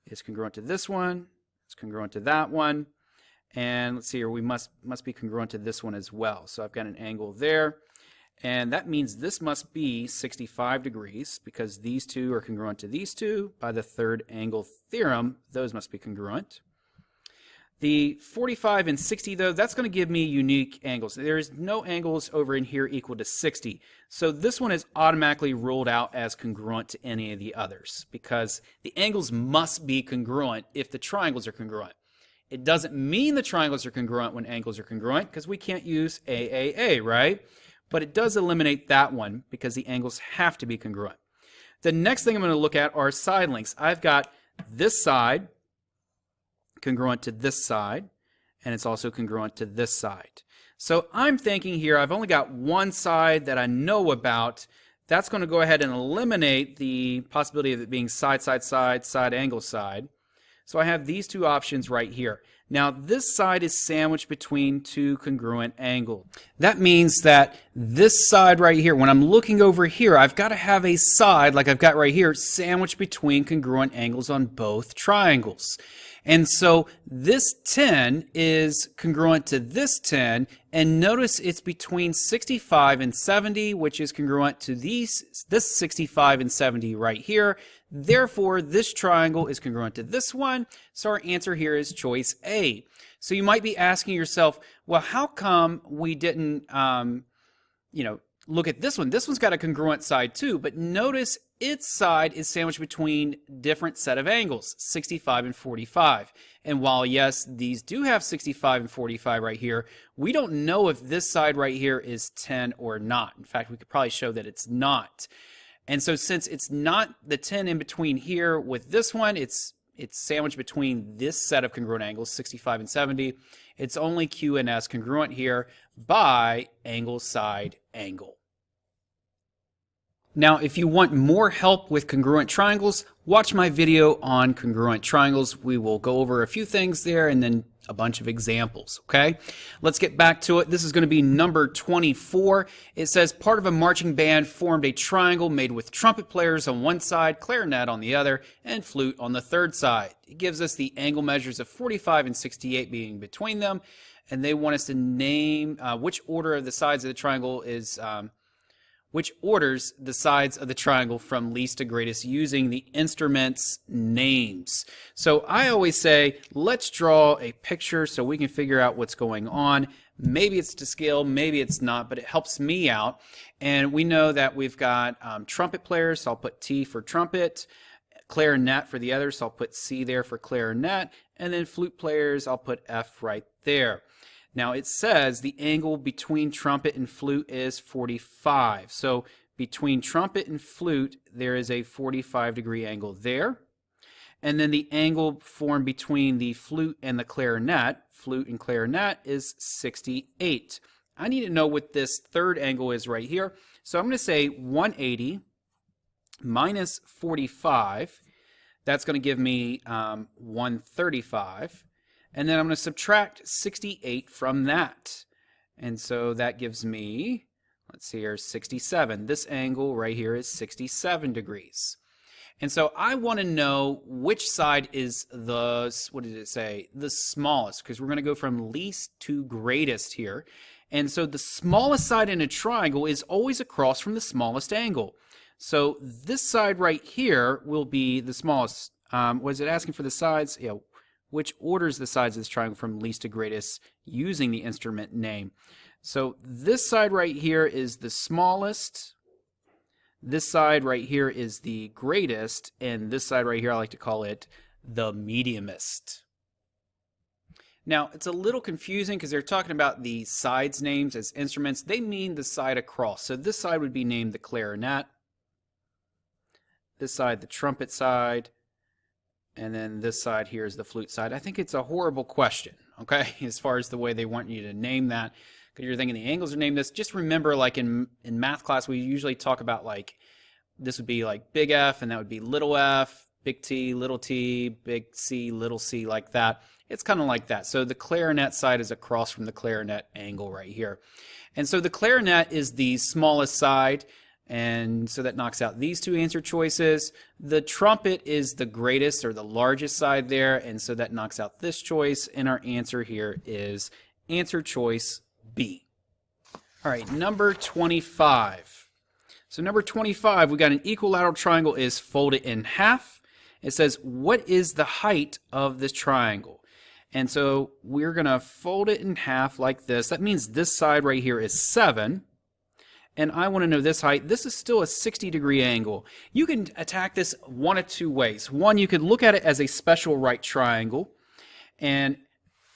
is congruent to this one. It's congruent to that one. And let's see here, we must be congruent to this one as well. So I've got an angle there. And that means this must be 65 degrees because these two are congruent to these two. By the third angle theorem, those must be congruent. The 45 and 60, though, that's going to give me unique angles. There's no angles over in here equal to 60. So this one is automatically ruled out as congruent to any of the others because the angles must be congruent if the triangles are congruent. It doesn't mean the triangles are congruent when angles are congruent because we can't use AAA, right? But it does eliminate that one because the angles have to be congruent. The next thing I'm going to look at are side lengths. I've got this side congruent to this side, and it's also congruent to this side. So I'm thinking here I've only got one side that I know about. That's going to go ahead and eliminate the possibility of it being side, side, side, side, angle, side. So I have these two options right here. Now this side is sandwiched between two congruent angles. That means that this side right here, when I'm looking over here, I've got to have a side like I've got right here sandwiched between congruent angles on both triangles. And so this 10 is congruent to this 10, and notice it's between 65 and 70, which is congruent to this 65 and 70 right here. Therefore, this triangle is congruent to this one, so our answer here is choice A. So you might be asking yourself, well, how come we didn't, look at this one? This one's got a congruent side too, but notice its side is sandwiched between different set of angles, 65 and 45. And while, yes, these do have 65 and 45 right here, we don't know if this side right here is 10 or not. In fact, we could probably show that it's not. And so since it's not the 10 in between here with this one, it's sandwiched between this set of congruent angles, 65 and 70. It's only Q and S congruent here by angle, side, angle. Now, if you want more help with congruent triangles, watch my video on congruent triangles. We will go over a few things there and then a bunch of examples, okay? Let's get back to it. This is going to be number 24. It says, part of a marching band formed a triangle made with trumpet players on one side, clarinet on the other, and flute on the third side. It gives us the angle measures of 45 and 68 being between them, and they want us to name which order of the sides of the triangle is... which orders the sides of the triangle from least to greatest using the instrument's names. So I always say, let's draw a picture so we can figure out what's going on. Maybe it's to scale, maybe it's not, but it helps me out. And we know that we've got trumpet players, so I'll put T for trumpet, clarinet for the others, so I'll put C there for clarinet, and then flute players, I'll put F right there. Now it says the angle between trumpet and flute is 45. So between trumpet and flute, there is a 45-degree angle there. And then the angle formed between the flute and the clarinet, is 68. I need to know what this third angle is right here. So I'm going to say 180 minus 45. That's going to give me 135. And then I'm going to subtract 68 from that. And so that gives me, let's see here, 67. This angle right here is 67 degrees. And so I want to know which side is the, what did it say? The smallest, because we're going to go from least to greatest here. And so the smallest side in a triangle is always across from the smallest angle. So this side right here will be the smallest. Was it asking for the sides? Yeah. Which orders the sides of this triangle from least to greatest using the instrument name. So this side right here is the smallest, this side right here is the greatest, and this side right here I like to call it the mediumest. Now it's a little confusing because they're talking about the sides names as instruments. They mean the side across. So this side would be named the clarinet, this side the trumpet side, and then this side here is the flute side. I think it's a horrible question, okay, as far as the way they want you to name that. Because you're thinking the angles are named this. Just remember, like in math class, we usually talk about like, this would be like big F, and that would be little f, big T, big C, little c, like that. It's kind of like that. So the clarinet side is across from the clarinet angle right here. And so the clarinet is the smallest side, and so that knocks out these two answer choices. The trumpet is the greatest or the largest side there, and so that knocks out this choice, and our answer here is answer choice B. All right, number 25. So number 25, we got an equilateral triangle is folded in half. It says, what is the height of this triangle? And so we're going to fold it in half like this. That means this side right here is 7. And I want to know this height. This is still a 60-degree angle. You can attack this one of two ways. One, you could look at it as a special right triangle. And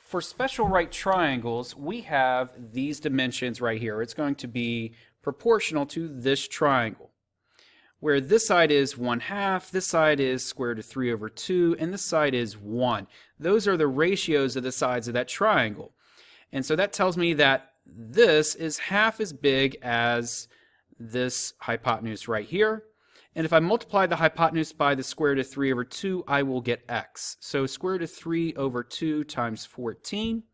for special right triangles, we have these dimensions right here. It's going to be proportional to this triangle, where this side is 1/2, this side is square root of 3/2, and this side is 1. Those are the ratios of the sides of that triangle. And so that tells me that this is half as big as this hypotenuse right here. And if I multiply the hypotenuse by the square root of 3/2, I will get x. So square root of 3/2 times 14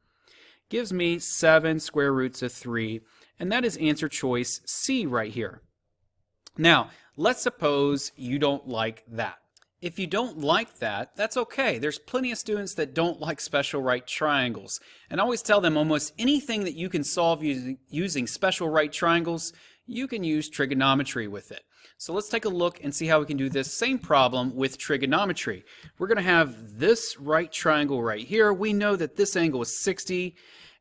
gives me 7 square roots of 3. And that is answer choice C right here. Now, let's suppose you don't like that. If you don't like that, that's okay. There's plenty of students that don't like special right triangles. And I always tell them almost anything that you can solve using special right triangles, you can use trigonometry with it. So let's take a look and see how we can do this same problem with trigonometry. We're going to have this right triangle right here. We know that this angle is 60,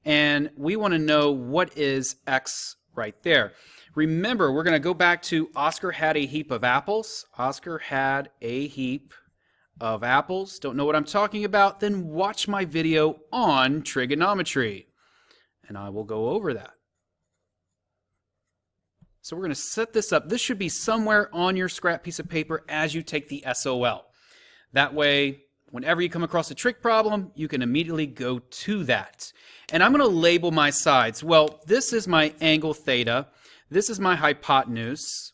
and we want to know what is x right there. Remember, we're going to go back to Oscar had a heap of apples. Oscar had a heap of apples. Don't know what I'm talking about? Then watch my video on trigonometry, and I will go over that. So we're going to set this up. This should be somewhere on your scrap piece of paper as you take the SOL. That way, whenever you come across a trig problem, you can immediately go to that. And I'm going to label my sides. Well, this is my angle theta. This is my hypotenuse.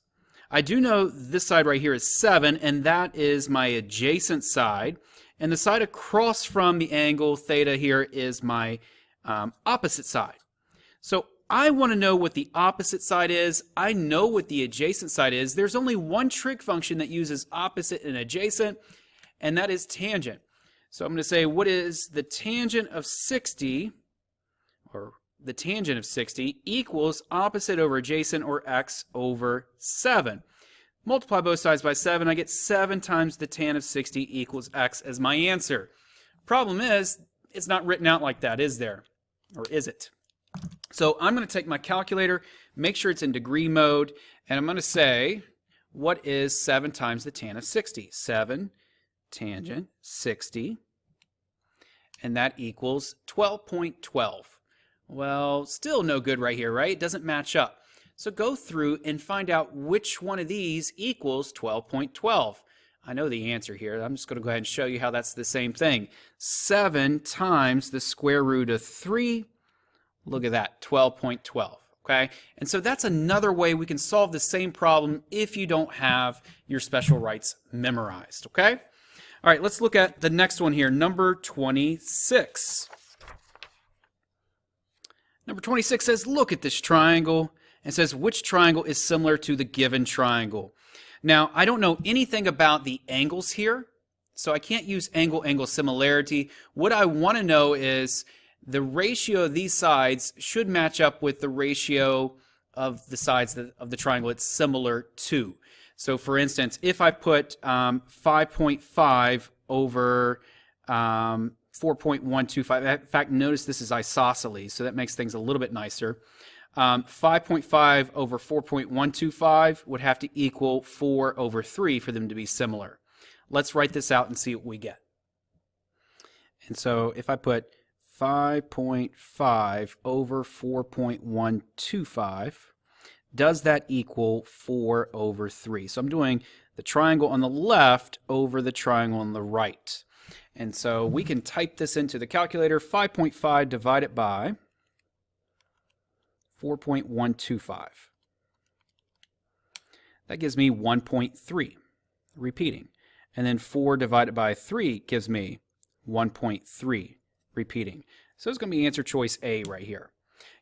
I do know this side right here is 7, and that is my adjacent side. And the side across from the angle theta here is my opposite side. So I want to know what the opposite side is. I know what the adjacent side is. There's only one trig function that uses opposite and adjacent, and that is tangent. So I'm going to say, what is the tangent of 60, or the tangent of 60 equals opposite over adjacent, or x over 7. Multiply both sides by 7, I get 7 times the tan of 60 equals x as my answer. Problem is, it's not written out like that, is there? Or is it? So I'm going to take my calculator, make sure it's in degree mode, and I'm going to say, what is 7 times the tan of 60? 7 tangent 60, and that equals 12.12. Well, still no good right here, right? It doesn't match up. So go through and find out which one of these equals 12.12. I know the answer here. I'm just going to go ahead and show you how that's the same thing. 7 times the square root of 3. Look at that, 12.12. Okay? And so that's another way we can solve the same problem if you don't have your special rights memorized. Okay? All right, let's look at the next one here, number 26. Number 26 says, look at this triangle, and says which triangle is similar to the given triangle. Now, I don't know anything about the angles here, so I can't use angle-angle similarity. What I want to know is the ratio of these sides should match up with the ratio of the sides of the triangle it's similar to. So for instance, if I put 5.5 over 4.125, in fact, notice this is isosceles, so that makes things a little bit nicer. 5.5 over 4.125 would have to equal 4 over 3 for them to be similar. Let's write this out and see what we get. And so if I put 5.5 over 4.125, does that equal 4 over 3? So I'm doing the triangle on the left over the triangle on the right. And so we can type this into the calculator. 5.5 divided by 4.125. That gives me 1.3. Repeating. And then 4 divided by 3 gives me 1.3 repeating. So it's going to be answer choice A right here.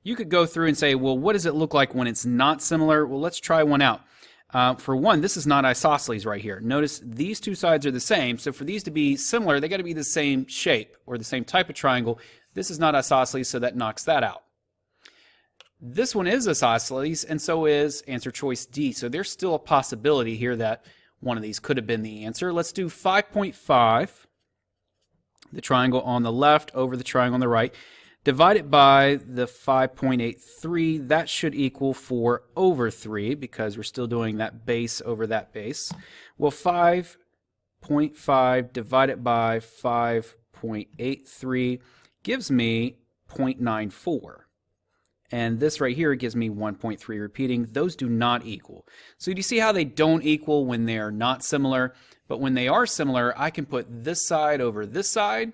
You could go through and say, well, what does it look like when it's not similar? Well, let's try one out. For one, this is not isosceles right here. Notice these two sides are the same, so for these to be similar, they got to be the same shape or the same type of triangle. This is not isosceles, so that knocks that out. This one is isosceles, and so is answer choice D. So there's still a possibility here that one of these could have been the answer. Let's do 5.5, the triangle on the left over the triangle on the right. Divide it by the 5.83, that should equal 4 over 3 because we're still doing that base over that base. Well, 5.5 divided by 5.83 gives me 0.94. And this right here gives me 1.3 repeating. Those do not equal. So do you see how they don't equal when they are not similar? But when they are similar, I can put this side over this side,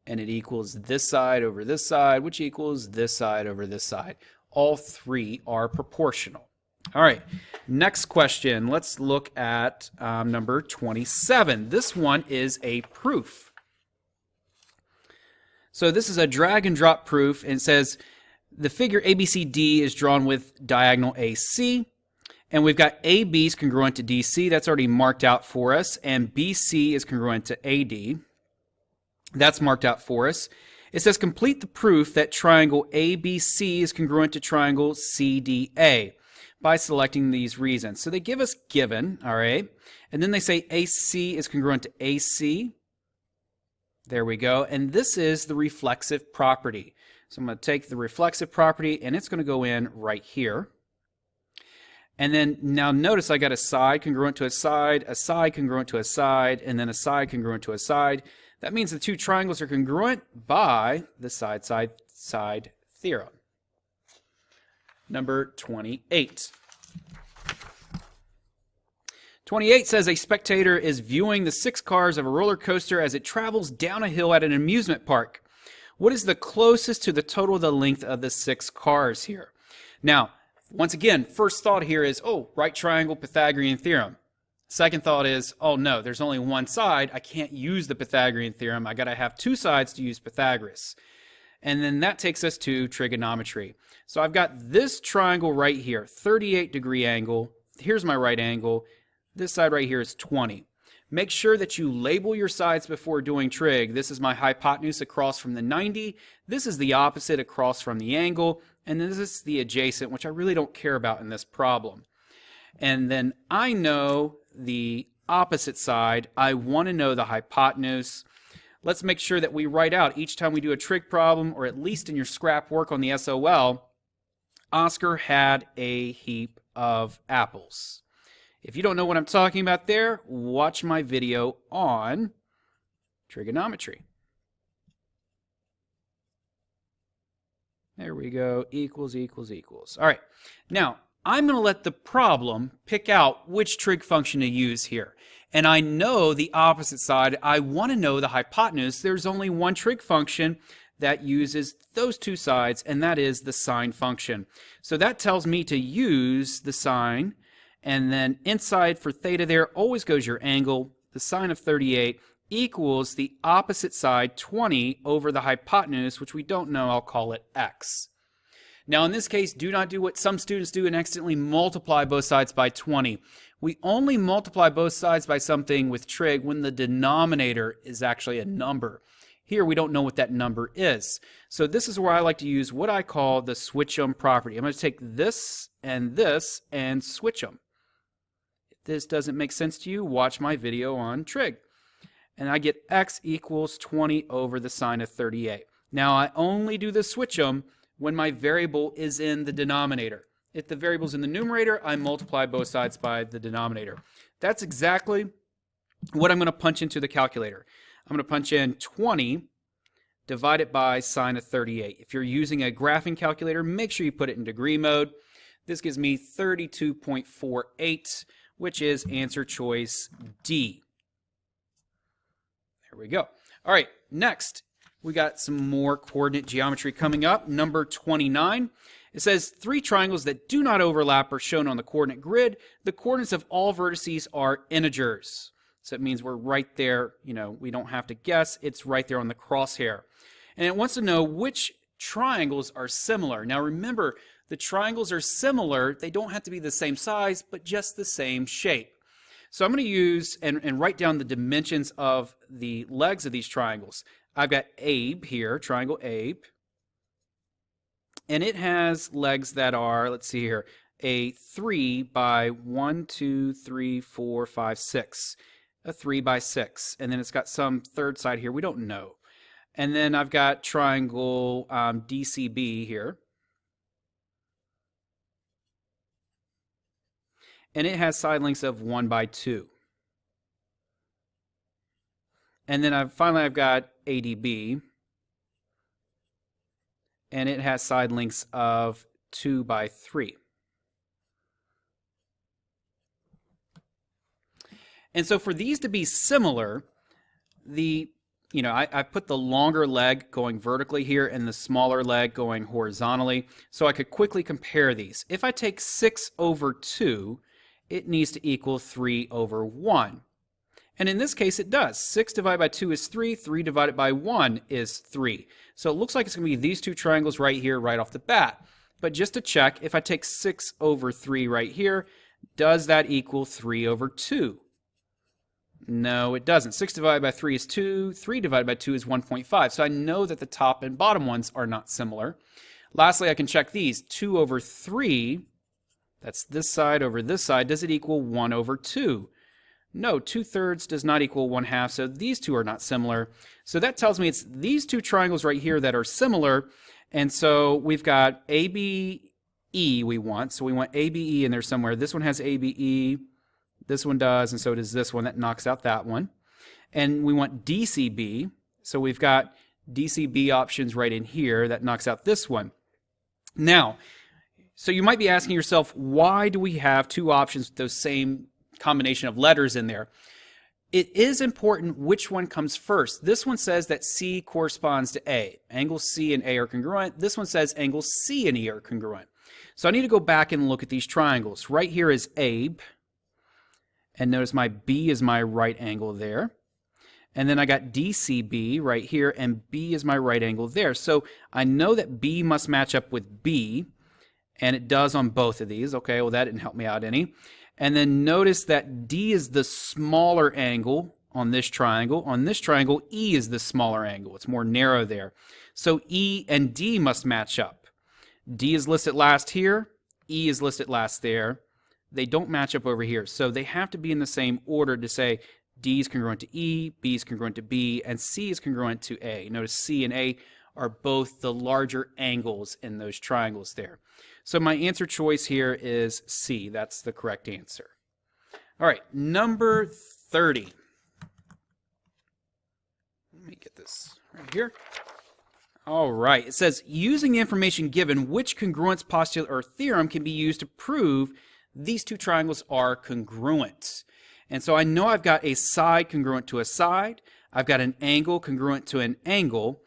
and it equals this side over this side, which equals this side over this side. All three are proportional. All right, next question. Let's look at number 27. This one is a proof. So this is a drag and drop proof, and it says the figure ABCD is drawn with diagonal AC, and we've got AB is congruent to DC. That's already marked out for us, and BC is congruent to AD. That's marked out for us. It says complete the proof that triangle ABC is congruent to triangle CDA by selecting these reasons. So they give us given, all right, and then they say AC is congruent to AC. There we go, and this is the reflexive property. So I'm going to take the reflexive property, and it's going to go in right here. And then now notice I got a side congruent to a side congruent to a side, and then a side congruent to a side. That means the two triangles are congruent by the side-side theorem. Number 28. 28 says a spectator is viewing the 6 cars of a roller coaster as it travels down a hill at an amusement park. What is the closest to the total of the length of the 6 cars here? Now, once again, first thought here is, oh, right triangle, Pythagorean theorem. Second thought is, oh no, there's only one side. I can't use the Pythagorean theorem. I got to have 2 sides to use Pythagoras. And then that takes us to trigonometry. So I've got this triangle right here, 38-degree angle. Here's my right angle. This side right here is 20. Make sure that you label your sides before doing trig. This is my hypotenuse across from the 90. This is the opposite across from the angle. And then this is the adjacent, which I really don't care about in this problem. And then I know the opposite side. I want to know the hypotenuse. Let's make sure that we write out each time we do a trig problem, or at least in your scrap work on the SOL, Oscar had a heap of apples. If you don't know what I'm talking about there, watch my video on trigonometry. There we go, equals, equals, equals. All right, now I'm going to let the problem pick out which trig function to use here. And I know the opposite side. I want to know the hypotenuse. There's only one trig function that uses those 2 sides, and that is the sine function. So that tells me to use the sine, and then inside for theta there always goes your angle. The sine of 38 equals the opposite side, 20, over the hypotenuse, which we don't know. I'll call it x. Now in this case, do not do what some students do and accidentally multiply both sides by 20. We only multiply both sides by something with trig when the denominator is actually a number. Here we don't know what that number is. So this is where I like to use what I call the switch 'em property. I'm going to take this and switch them. If this doesn't make sense to you, watch my video on trig. And I get x equals 20 over the sine of 38. Now I only do the switch 'em when my variable is in the denominator. If the variable is in the numerator, I multiply both sides by the denominator. That's exactly what I'm going to punch into the calculator. I'm going to punch in 20 divided by sine of 38. If you're using a graphing calculator, make sure you put it in degree mode. This gives me 32.48, which is answer choice D. There we go. All right, next, we got some more coordinate geometry coming up. Number 29. It says 3 triangles that do not overlap are shown on the coordinate grid. The coordinates of all vertices are integers. So it means we're right there, we don't have to guess, it's right there on the crosshair. And it wants to know which triangles are similar. Now remember, the triangles are similar, they don't have to be the same size, but just the same shape. So I'm going to use and write down the dimensions of the legs of these triangles. I've got Abe here, triangle Abe, and it has legs that are, let's see here, a 3 by 1, 2, 3, 4, 5, 6. A 3 by 6. And then it's got some third side here we don't know. And then I've got triangle DCB here. And it has side lengths of 1 by 2. And then finally I've got ADB. And it has side lengths of 2 by 3. And so for these to be similar, I put the longer leg going vertically here and the smaller leg going horizontally, so I could quickly compare these. If I take 6 over 2, it needs to equal 3 over 1. And in this case, it does. 6 divided by 2 is 3. 3 divided by 1 is 3. So it looks like it's going to be these two triangles right here, right off the bat. But just to check, if I take 6 over 3 right here, does that equal 3 over 2? No, it doesn't. 6 divided by 3 is 2. 3 divided by 2 is 1.5. So I know that the top and bottom ones are not similar. Lastly, I can check these. 2 over 3, that's this side over this side. Does it equal 1 over 2? No, 2/3 does not equal 1/2. So these two are not similar. So that tells me it's these two triangles right here that are similar. And so we've got ABE we want. So we want ABE in there somewhere. This one has ABE. This one does, and so does this one. That knocks out that one. And we want DCB. So we've got DCB options right in here. That knocks out this one. Now, so you might be asking yourself, why do we have two options with those same combination of letters in there? It is important which one comes first. This one says that C corresponds to A. Angles C and A are congruent. This one says angles C and E are congruent. So I need to go back and look at these triangles. Right here is Abe. And notice my B is my right angle there. And then I got DCB right here, and B is my right angle there. So I know that B must match up with B, and it does on both of these. Okay, well that didn't help me out any. And then notice that D is the smaller angle on this triangle. On this triangle, E is the smaller angle. It's more narrow there. So E and D must match up. D is listed last here. E is listed last there. They don't match up over here. So they have to be in the same order to say D is congruent to E, B is congruent to B, and C is congruent to A. Notice C and A are both the larger angles in those triangles there. So my answer choice here is C. That's the correct answer. All right, number 30. Let me get this right here. All right, it says, using the information given, which congruence postulate or theorem can be used to prove these two triangles are congruent? And so I know I've got a side congruent to a side. I've got an angle congruent to an angle.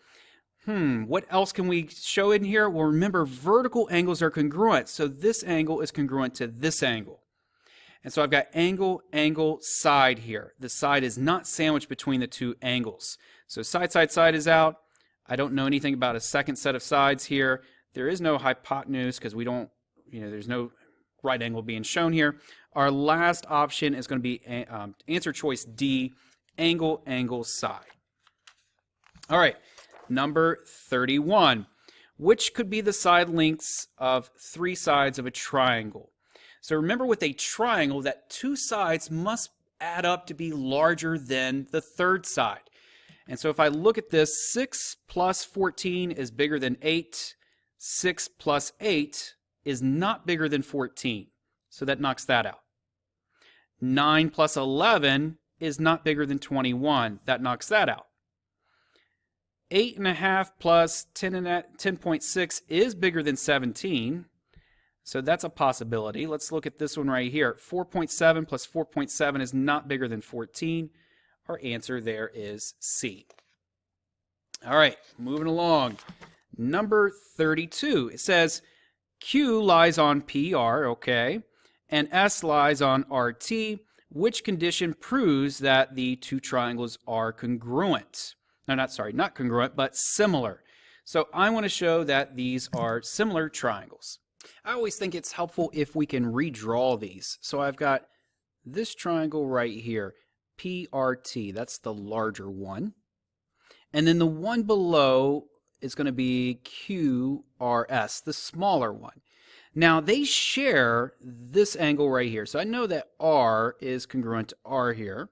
What else can we show in here? Well, remember, vertical angles are congruent. So this angle is congruent to this angle. And so I've got angle, angle, side here. The side is not sandwiched between the two angles. So side, side, side is out. I don't know anything about a second set of sides here. There is no hypotenuse because we don't, there's no right angle being shown here. Our last option is going to be answer choice D, angle, angle, side. All right, number 31. Which could be the side lengths of three sides of a triangle? So remember, with a triangle, that two sides must add up to be larger than the third side. And so if I look at this, 6 plus 14 is bigger than 8. 6 plus 8 is not bigger than 14. So that knocks that out. 9 plus 11 is not bigger than 21. That knocks that out. 8.5 plus 10.6 is bigger than 17. So that's a possibility. Let's look at this one right here. 4.7 plus 4.7 is not bigger than 14. Our answer there is C. All right, moving along. Number 32. It says Q lies on PR, okay, and S lies on RT. which condition proves that the two triangles are congruent? No, not congruent, but similar. So I want to show that these are similar triangles. I always think it's helpful if we can redraw these. So I've got this triangle right here, PRT, that's the larger one. And then the one below is going to be QRS, the smaller one. Now they share this angle right here. So I know that R is congruent to R here.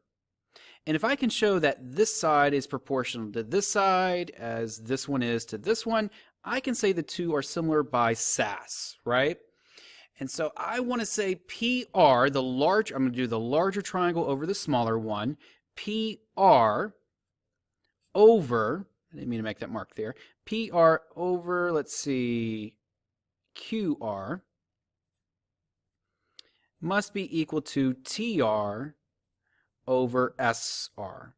And if I can show that this side is proportional to this side as this one is to this one, I can say the two are similar by SAS, right? And so I want to say PR, I'm going to do the larger triangle over the smaller one, PR over, I didn't mean to make that mark there, PR over, let's see, QR must be equal to TR over SR.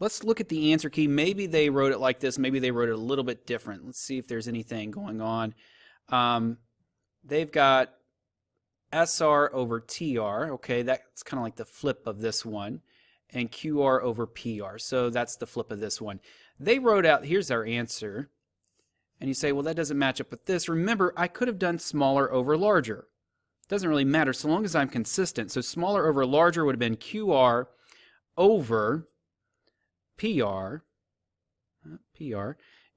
Let's look at the answer key. Maybe they wrote it like this. Maybe they wrote it a little bit different. Let's see if there's anything going on. They've got SR over TR. Okay, that's kind of like the flip of this one. And QR over PR. So that's the flip of this one. They wrote out, here's our answer. And you say, well, that doesn't match up with this. Remember, I could have done smaller over larger. Doesn't really matter so long as I'm consistent. So smaller over larger would have been QR over PR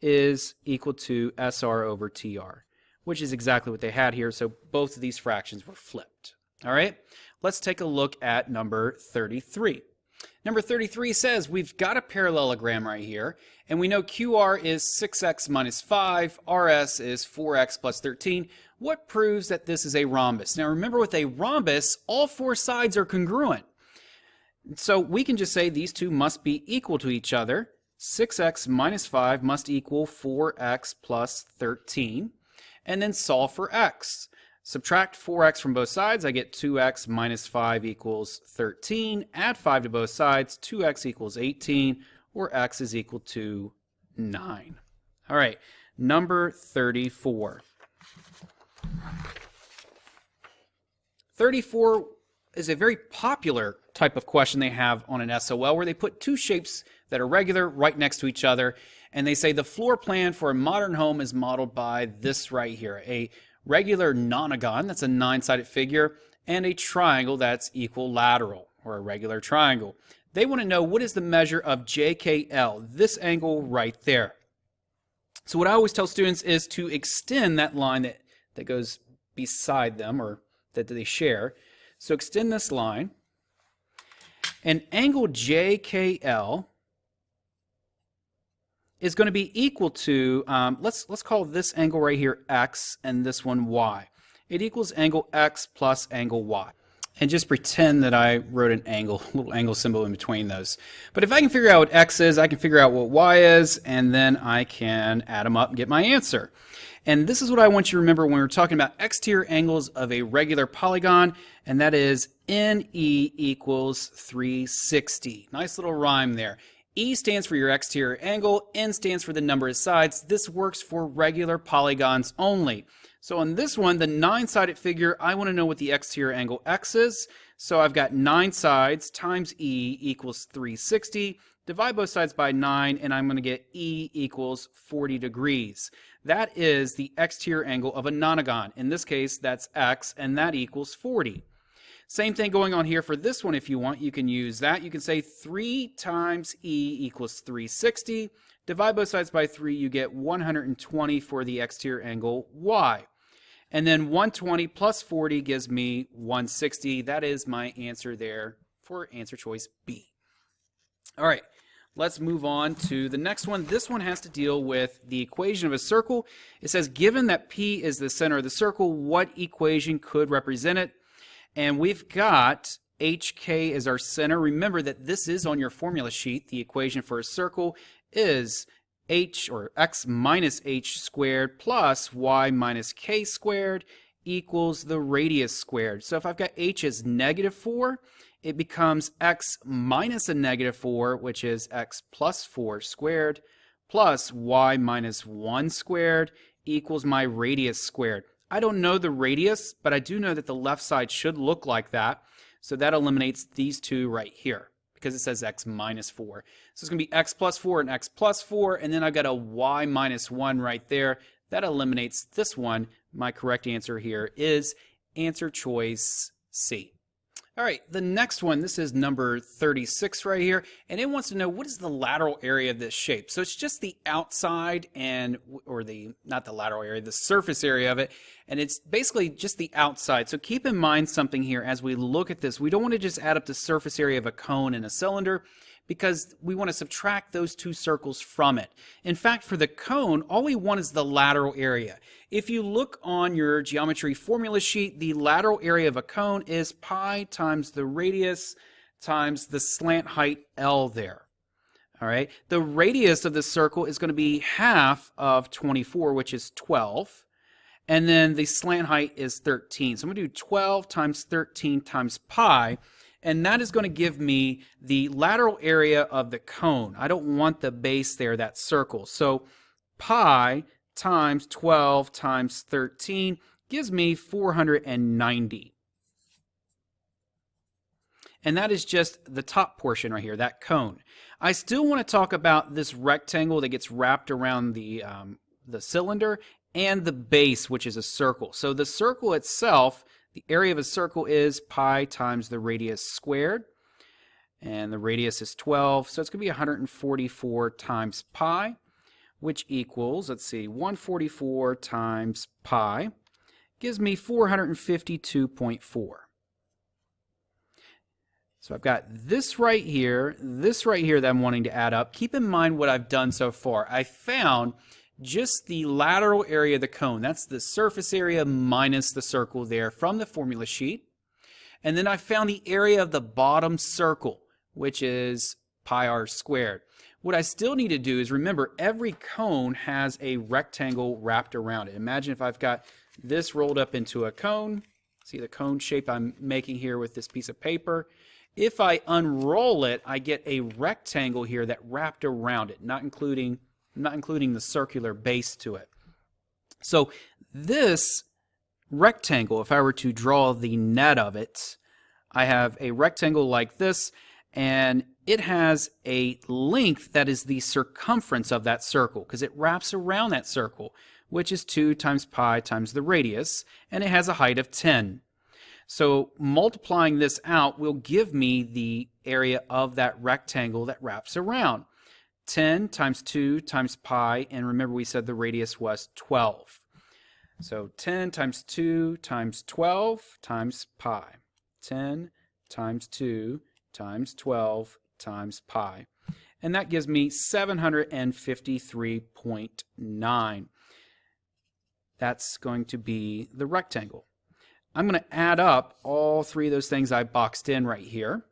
is equal to SR over TR, which is exactly what they had here. So both of these fractions were flipped. All right, let's take a look at number 33. Number 33 says we've got a parallelogram right here, and we know QR is 6x minus 5, RS is 4x plus 13. What proves that this is a rhombus? Now remember, with a rhombus, all four sides are congruent. So we can just say these two must be equal to each other. 6x minus 5 must equal 4x plus 13. And then solve for x. Subtract 4x from both sides, I get 2x minus 5 equals 13. Add 5 to both sides, 2x equals 18, or x is equal to 9. All right, number 34. 34 is a very popular type of question they have on an SOL, where they put two shapes that are regular right next to each other, and they say the floor plan for a modern home is modeled by this right here, a regular nonagon, that's a 9-sided figure, and a triangle that's equilateral, or a regular triangle. They want to know, what is the measure of JKL, this angle right there. So what I always tell students is to extend that line that goes beside them, or that they share. So extend this line, and angle JKL is going to be equal to, let's call this angle right here x and this one y. It equals angle x plus angle y. And just pretend that I wrote an angle, a little angle symbol in between those. But if I can figure out what x is, I can figure out what y is, and then I can add them up and get my answer. And this is what I want you to remember when we're talking about exterior angles of a regular polygon, and that is NE equals 360. Nice little rhyme there. E stands for your exterior angle, N stands for the number of sides. This works for regular polygons only. So on this one, the 9-sided figure, I want to know what the exterior angle x is. So I've got 9 sides times E equals 360. Divide both sides by 9, and I'm going to get E equals 40 degrees. That is the exterior angle of a nonagon. In this case, that's x, and that equals 40. Same thing going on here for this one. If you want, you can use that. You can say 3 times E equals 360. Divide both sides by 3, you get 120 for the exterior angle y. And then 120 plus 40 gives me 160. That is my answer there for answer choice B. All right, let's move on to the next one. This one has to deal with the equation of a circle. It says, given that P is the center of the circle, what equation could represent it? And we've got HK as our center. Remember that this is on your formula sheet. The equation for a circle is h, or x minus h squared plus y minus k squared equals the radius squared. So if I've got h as -4, it becomes x minus a -4, which is x plus 4 squared, plus y minus 1 squared equals my radius squared. I don't know the radius, but I do know that the left side should look like that. So that eliminates these two right here because it says x minus 4. So it's going to be x plus 4 and x plus 4, and then I've got a y minus 1 right there. That eliminates this one. My correct answer here is answer choice C. All right, the next one, this is number 36 right here, and it wants to know what is the lateral area of this shape. So it's just the outside or not the lateral area, the surface area of it, and it's basically just the outside. So keep in mind something here as we look at this. We don't want to just add up the surface area of a cone and a cylinder, because we want to subtract those two circles from it. In fact, for the cone, all we want is the lateral area. If you look on your geometry formula sheet, the lateral area of a cone is pi times the radius times the slant height L there. All right. The radius of the circle is going to be half of 24, which is 12. And then the slant height is 13. So I'm going to do 12 times 13 times pi. And that is going to give me the lateral area of the cone. I don't want the base there, that circle. So pi times 12 times 13 gives me 490. And that is just the top portion right here, that cone. I still want to talk about this rectangle that gets wrapped around the cylinder and the base, which is a circle. So the circle itself, the area of a circle is pi times the radius squared, and the radius is 12, so it's going to be 144 times pi, which equals, let's see, 144 times pi gives me 452.4. So I've got this right here that I'm wanting to add up. Keep in mind what I've done so far. I found just the lateral area of the cone. That's the surface area minus the circle there from the formula sheet. And then I found the area of the bottom circle, which is pi r squared. What I still need to do is remember every cone has a rectangle wrapped around it. Imagine if I've got this rolled up into a cone. See the cone shape I'm making here with this piece of paper. If I unroll it, I get a rectangle here that wrapped around it, not including the circular base to it. So this rectangle, if I were to draw the net of it, I have a rectangle like this, and it has a length that is the circumference of that circle, because it wraps around that circle, which is 2 times pi times the radius, and it has a height of 10. So multiplying this out will give me the area of that rectangle that wraps around. 10 times 2 times pi, and remember we said the radius was 12. So 10 times 2 times 12 times pi. 10 times 2 times 12 times pi. And that gives me 753.9. That's going to be the rectangle. I'm going to add up all three of those things I boxed in right here.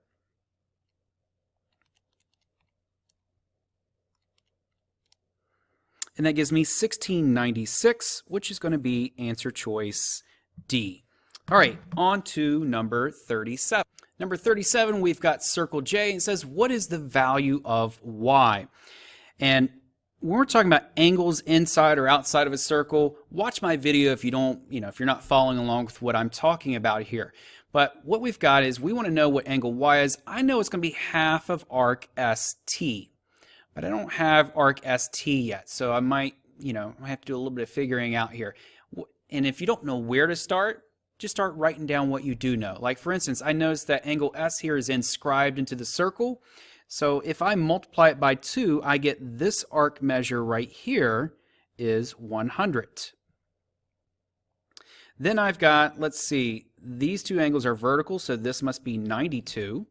And that gives me 1696, which is going to be answer choice D. All right, on to number 37. Number 37, we've got circle J. It says, what is the value of y? And when we're talking about angles inside or outside of a circle, watch my video if you don't, if you're not following along with what I'm talking about here. But what we've got is we want to know what angle y is. I know it's going to be half of arc ST. But I don't have arc ST yet, so I might have to do a little bit of figuring out here. And if you don't know where to start, just start writing down what you do know. Like for instance, I noticed that angle S here is inscribed into the circle. So if I multiply it by 2, I get this arc measure right here is 100. Then I've got, let's see, these two angles are vertical, so this must be 92.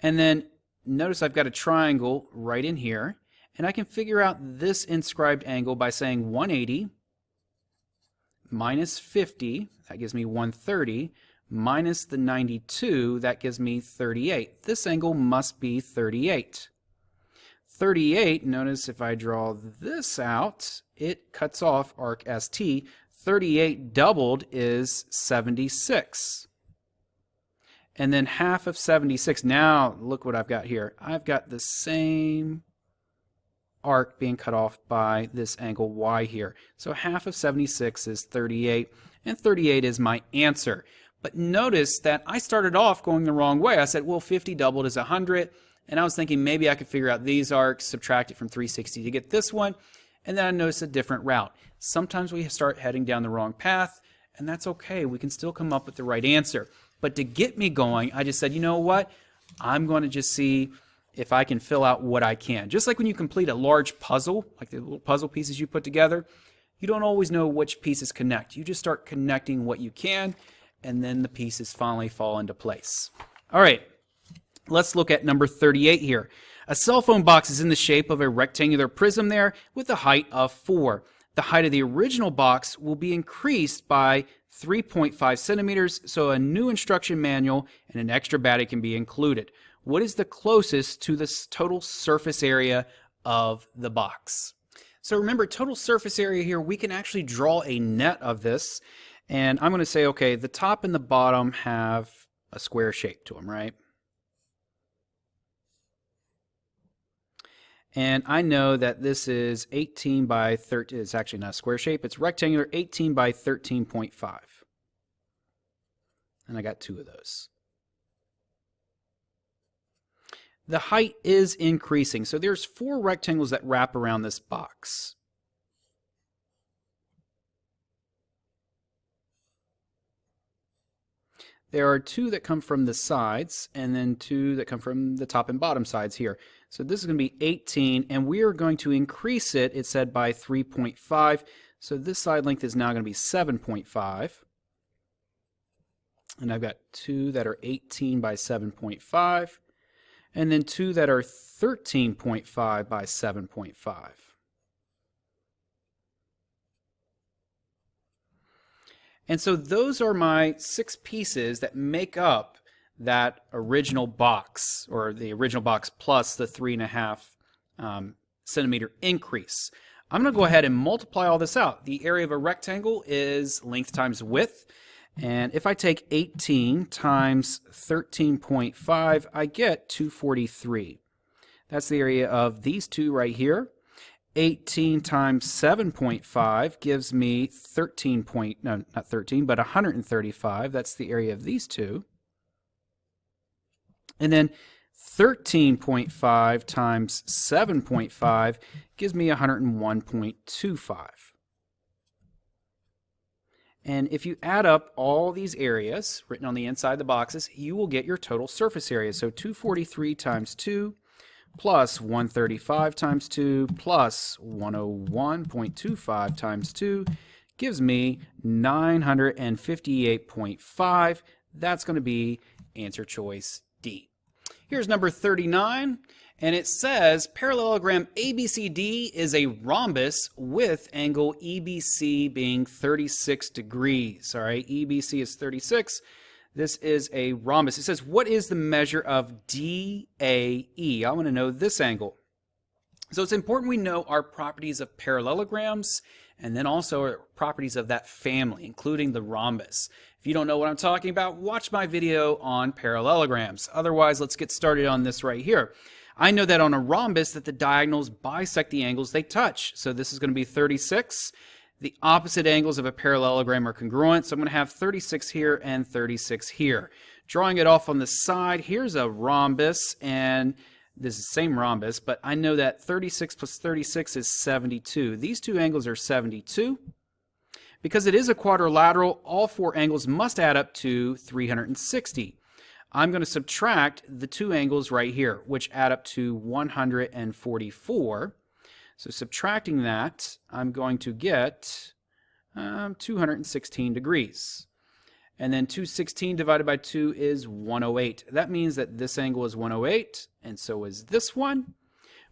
And then notice I've got a triangle right in here, and I can figure out this inscribed angle by saying 180 minus 50, that gives me 130, minus the 92, that gives me 38. This angle must be 38. 38, notice if I draw this out, it cuts off arc ST. 38 doubled is 76. And then half of 76. Now look what I've got here. I've got the same arc being cut off by this angle y here. So half of 76 is 38, and 38 is my answer. But notice that I started off going the wrong way. I said, well, 50 doubled is 100. And I was thinking maybe I could figure out these arcs, subtract it from 360 to get this one. And then I noticed a different route. Sometimes we start heading down the wrong path, and that's okay. We can still come up with the right answer. But to get me going, I just said, you know what? I'm going to just see if I can fill out what I can. Just like when you complete a large puzzle, like the little puzzle pieces you put together, you don't always know which pieces connect. You just start connecting what you can, and then the pieces finally fall into place. All right, let's look at number 38 here. A cell phone box is in the shape of a rectangular prism there with a height of 4. The height of the original box will be increased by 3.5 centimeters, so a new instruction manual and an extra battery can be included. What is the closest to the total surface area of the box? So remember, total surface area here, we can actually draw a net of this. And I'm going to say, okay, the top and the bottom have a square shape to them, right? And I know that this is 18 by 13. It's actually not a square shape. It's rectangular, 18 by 13.5. And I got 2 of those. The height is increasing. So there's 4 rectangles that wrap around this box. There are 2 that come from the sides, and then 2 that come from the top and bottom sides here. So this is going to be 18, and we are going to increase it, it said, by 3.5. So this side length is now going to be 7.5. And I've got 2 that are 18 by 7.5, and then 2 that are 13.5 by 7.5. And so those are my 6 pieces that make up that original box, or the original box plus the 3.5 centimeter increase. I'm going to go ahead and multiply all this out. The area of a rectangle is length times width. And if I take 18 times 13.5, I get 243. That's the area of these 2 right here. 18 times 7.5 gives me 135. That's the area of these 2. And then 13.5 times 7.5 gives me 101.25. And if you add up all these areas written on the inside of the boxes, you will get your total surface area. So 243 times 2 plus 135 times 2 plus 101.25 times 2 gives me 958.5. That's going to be answer choice D. Here's number 39, and it says parallelogram ABCD is a rhombus with angle EBC being 36 degrees. All right, EBC is 36. This is a rhombus. It says, what is the measure of DAE? I want to know this angle. So it's important we know our properties of parallelograms and then also our properties of that family, including the rhombus. If you don't know what I'm talking about, watch my video on parallelograms. Otherwise, let's get started on this right here. I know that on a rhombus that the diagonals bisect the angles they touch. So this is going to be 36. The opposite angles of a parallelogram are congruent, so I'm going to have 36 here and 36 here. Drawing it off on the side, here's a rhombus, and this is the same rhombus, but I know that 36 plus 36 is 72. These 2 angles are 72. Because it is a quadrilateral, all 4 angles must add up to 360. I'm going to subtract the 2 angles right here, which add up to 144. So subtracting that, I'm going to get 216 degrees. And then 216 divided by 2 is 108. That means that this angle is 108, and so is this one,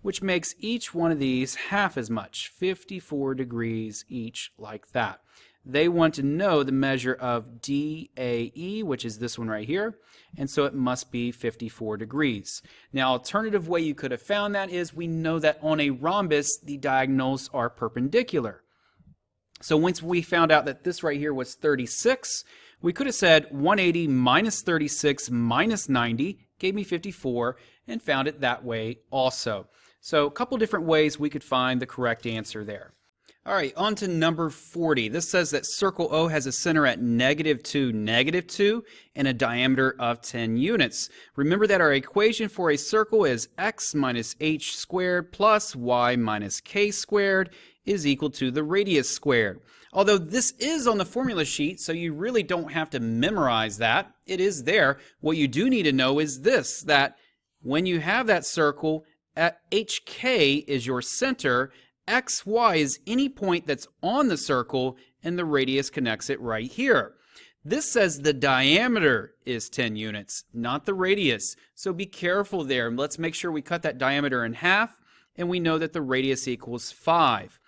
which makes each one of these half as much, 54 degrees each, like that. They want to know the measure of DAE, which is this one right here, and so it must be 54 degrees. Now, alternative way you could have found that is we know that on a rhombus, the diagonals are perpendicular. So once we found out that this right here was 36, we could have said 180 minus 36 minus 90 gave me 54, and found it that way also. So a couple different ways we could find the correct answer there. All right, on to number 40. This says that circle O has a center at -2, -2, and a diameter of 10 units. Remember that our equation for a circle is x minus h squared plus y minus k squared is equal to the radius squared. Although this is on the formula sheet, so you really don't have to memorize that. It is there. What you do need to know is this, that when you have that circle, at HK is your center, XY is any point that's on the circle, and the radius connects it right here. This says the diameter is 10 units, not the radius. So be careful there. Let's make sure we cut that diameter in half, and we know that the radius equals 5.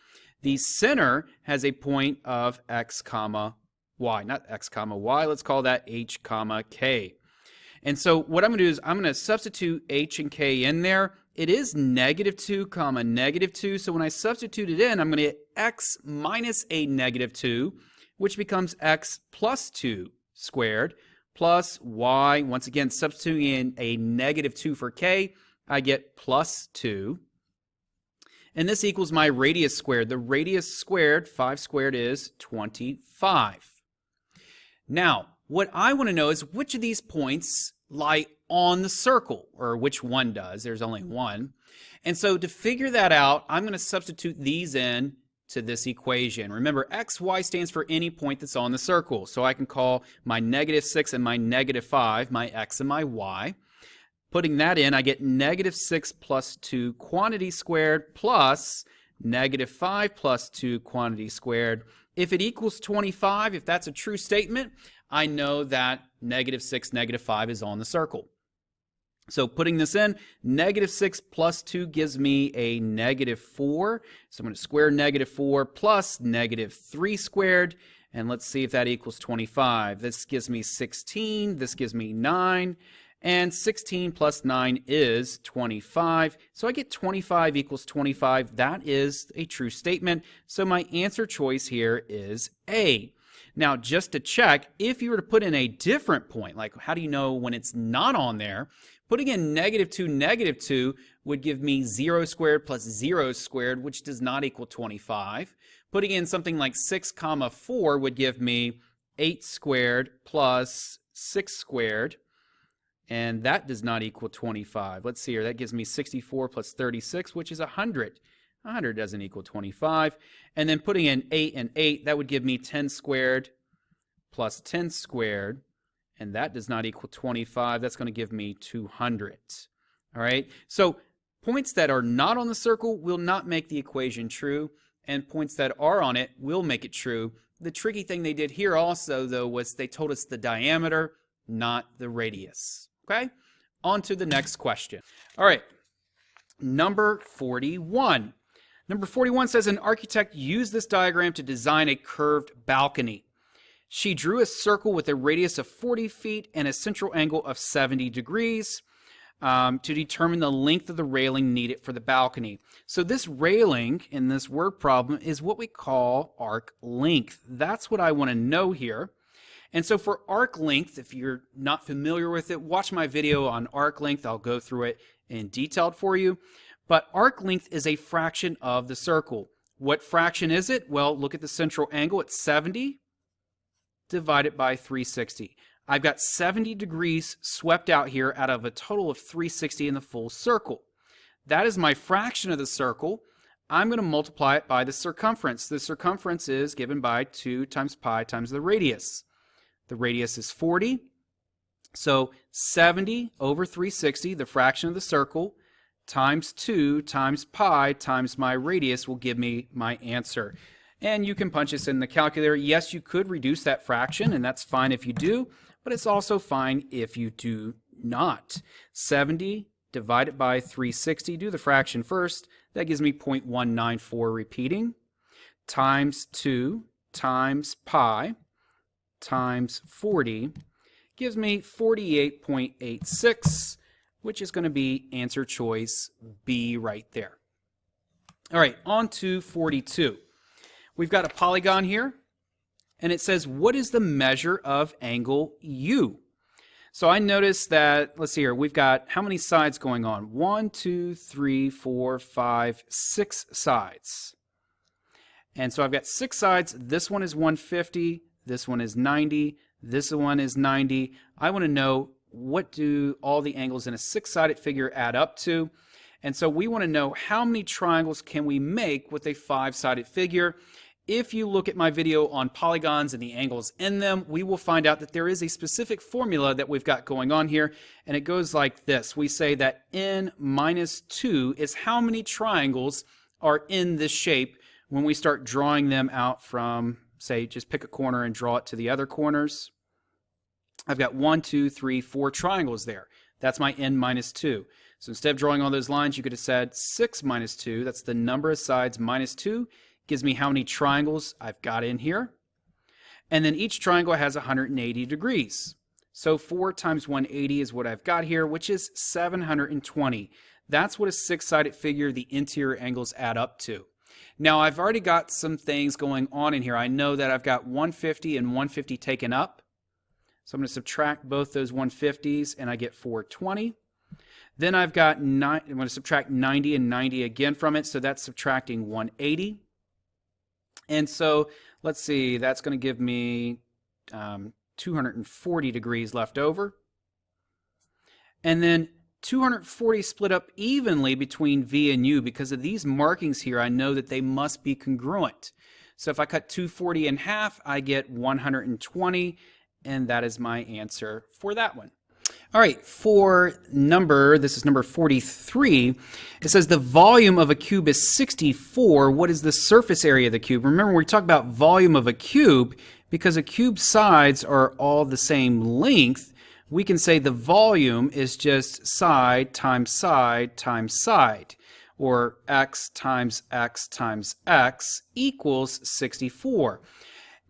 The center has a point of x comma y, not x comma y. Let's call that h comma k. And so what I'm going to do is I'm going to substitute h and k in there. It is -2 comma -2. So when I substitute it in, I'm going to get x minus a -2, which becomes x plus 2 squared, plus y. Once again, substituting in a -2 for k, I get plus 2. And this equals my radius squared. The radius squared, 5 squared, is 25. Now, what I want to know is which of these points lie on the circle, or which one does. There's only one. And so to figure that out, I'm going to substitute these in to this equation. Remember, xy stands for any point that's on the circle. So I can call my -6 and my -5 my x and my y. Putting that in, I get -6 plus 2 quantity squared plus -5 plus 2 quantity squared. If it equals 25, if that's a true statement, I know that -6, -5 is on the circle. So putting this in, -6 plus 2 gives me a -4. So I'm going to square -4 plus -3 squared. And let's see if that equals 25. This gives me 16. This gives me 9. And 16 plus 9 is 25. So I get 25 equals 25. That is a true statement. So my answer choice here is A. Now, just to check, if you were to put in a different point, like how do you know when it's not on there? Putting in -2, -2 would give me 0 squared plus 0 squared, which does not equal 25. Putting in something like 6 comma 4 would give me 8 squared plus 6 squared. And that does not equal 25. Let's see here. That gives me 64 plus 36, which is 100. 100 doesn't equal 25. And then putting in 8 and 8, that would give me 10 squared plus 10 squared. And that does not equal 25. That's going to give me 200. All right. So points that are not on the circle will not make the equation true. And points that are on it will make it true. The tricky thing they did here also, though, was they told us the diameter, not the radius. Okay, on to the next question. All right, number 41. Number 41 says an architect used this diagram to design a curved balcony. She drew a circle with a radius of 40 feet and a central angle of 70 degrees to determine the length of the railing needed for the balcony. So this railing in this word problem is what we call arc length. That's what I want to know here. And so for arc length, if you're not familiar with it, watch my video on arc length. I'll go through it in detail for you. But arc length is a fraction of the circle. What fraction is it? Well, look at the central angle. It's 70 divided by 360. I've got 70 degrees swept out here out of a total of 360 in the full circle. That is my fraction of the circle. I'm going to multiply it by the circumference. The circumference is given by 2 times pi times the radius. The radius is 40, so 70 over 360, the fraction of the circle, times 2 times pi times my radius will give me my answer. And you can punch this in the calculator. Yes, you could reduce that fraction, and that's fine if you do, but it's also fine if you do not. 70 divided by 360, do the fraction first. That gives me 0.194 repeating, times 2 times pi times 40 gives me 48.86, which is going to be answer choice B right there. All right, on to 42. We've got a polygon here, and it says, what is the measure of angle U? So I noticed that, let's see here, we've got how many sides going on? 1, 2, 3, 4, 5, 6 sides. And so I've got 6 sides. This one is 150. This one is 90. This one is 90. I want to know, what do all the angles in a 6-sided figure add up to? And so we want to know, how many triangles can we make with a 5-sided figure? If you look at my video on polygons and the angles in them, we will find out that there is a specific formula that we've got going on here, and it goes like this. We say that n minus 2 is how many triangles are in this shape when we start drawing them out from, say, just pick a corner and draw it to the other corners. I've got 1, 2, 3, 4 triangles there. That's my n minus 2. So instead of drawing all those lines, you could have said 6 minus 2. That's the number of sides minus 2. Gives me how many triangles I've got in here. And then each triangle has 180 degrees. So 4 times 180 is what I've got here, which is 720. That's what a 6-sided figure, the interior angles, add up to. Now I've already got some things going on in here. I know that I've got 150 and 150 taken up. So I'm going to subtract both those 150s and I get 420. Then I've got I'm going to subtract 90 and 90 again from it, so that's subtracting 180. And so let's see, that's going to give me 240 degrees left over. And then 240 split up evenly between V and U. Because of these markings here, I know that they must be congruent. So if I cut 240 in half, I get 120, and that is my answer for that one. All right, for this is number 43, it says the volume of a cube is 64. What is the surface area of the cube? Remember, we talk about volume of a cube, because a cube's sides are all the same length, we can say the volume is just side times side times side, or x times x times x equals 64.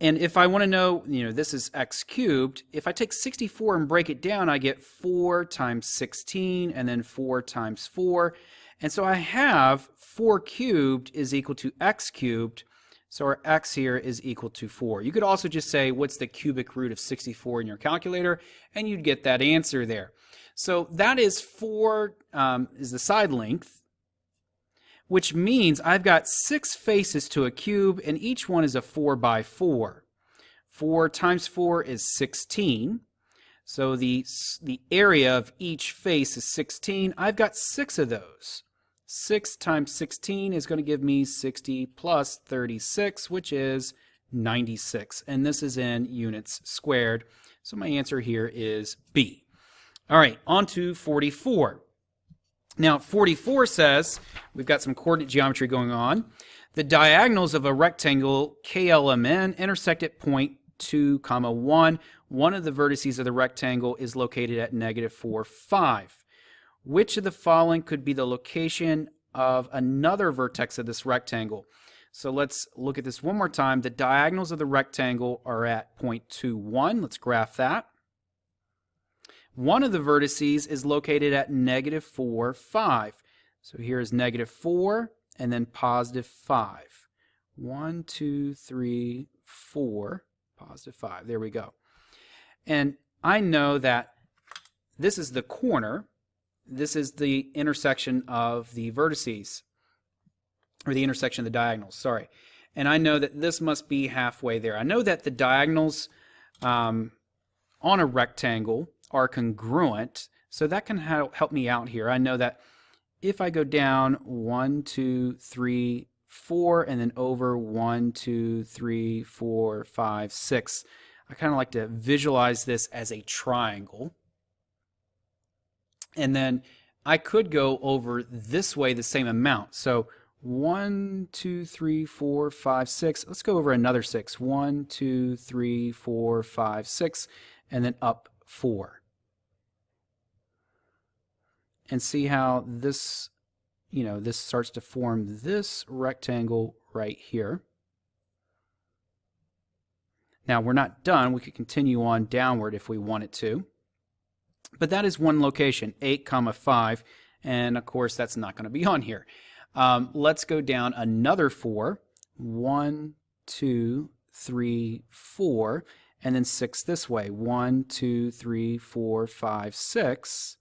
And if I want to know, this is x cubed, if I take 64 and break it down, I get 4 times 16 and then 4 times 4. And so I have 4 cubed is equal to x cubed. So our x here is equal to 4. You could also just say, what's the cubic root of 64 in your calculator? And you'd get that answer there. So that is 4 is the side length, which means I've got 6 faces to a cube, and each one is a 4 by 4. 4 times 4 is 16. So the area of each face is 16. I've got 6 of those. 6 times 16 is going to give me 60 plus 36, which is 96. And this is in units squared. So my answer here is B. All right, on to 44. Now, 44 says, we've got some coordinate geometry going on. The diagonals of a rectangle KLMN intersect at point 2, 1. One of the vertices of the rectangle is located at -4, 5. Which of the following could be the location of another vertex of this rectangle? So let's look at this one more time. The diagonals of the rectangle are at point 2, 1. Let's graph that. One of the vertices is located at -4, 5. So here's -4 and then +5. 1, 2, 3, 4, +5. There we go. And I know that this is the corner. This is the intersection of the vertices, or the intersection of the diagonals, sorry. And I know that this must be halfway there. I know that the diagonals on a rectangle are congruent, so that can help me out here. I know that if I go down 1, 2, 3, 4, and then over 1, 2, 3, 4, 5, 6, I kind of like to visualize this as a triangle. And then I could go over this way the same amount. So 1, 2, 3, 4, 5, 6. Let's go over another 6. 1, 2, 3, 4, 5, 6, and then up 4. And see how this, this starts to form this rectangle right here. Now we're not done. We could continue on downward if we wanted to. But that is one location, 8, 5, and of course that's not going to be on here. Let's go down another 4. 1, 2, 3, 4, and then 6 this way. 1, 2, 3, 4, 5, 6.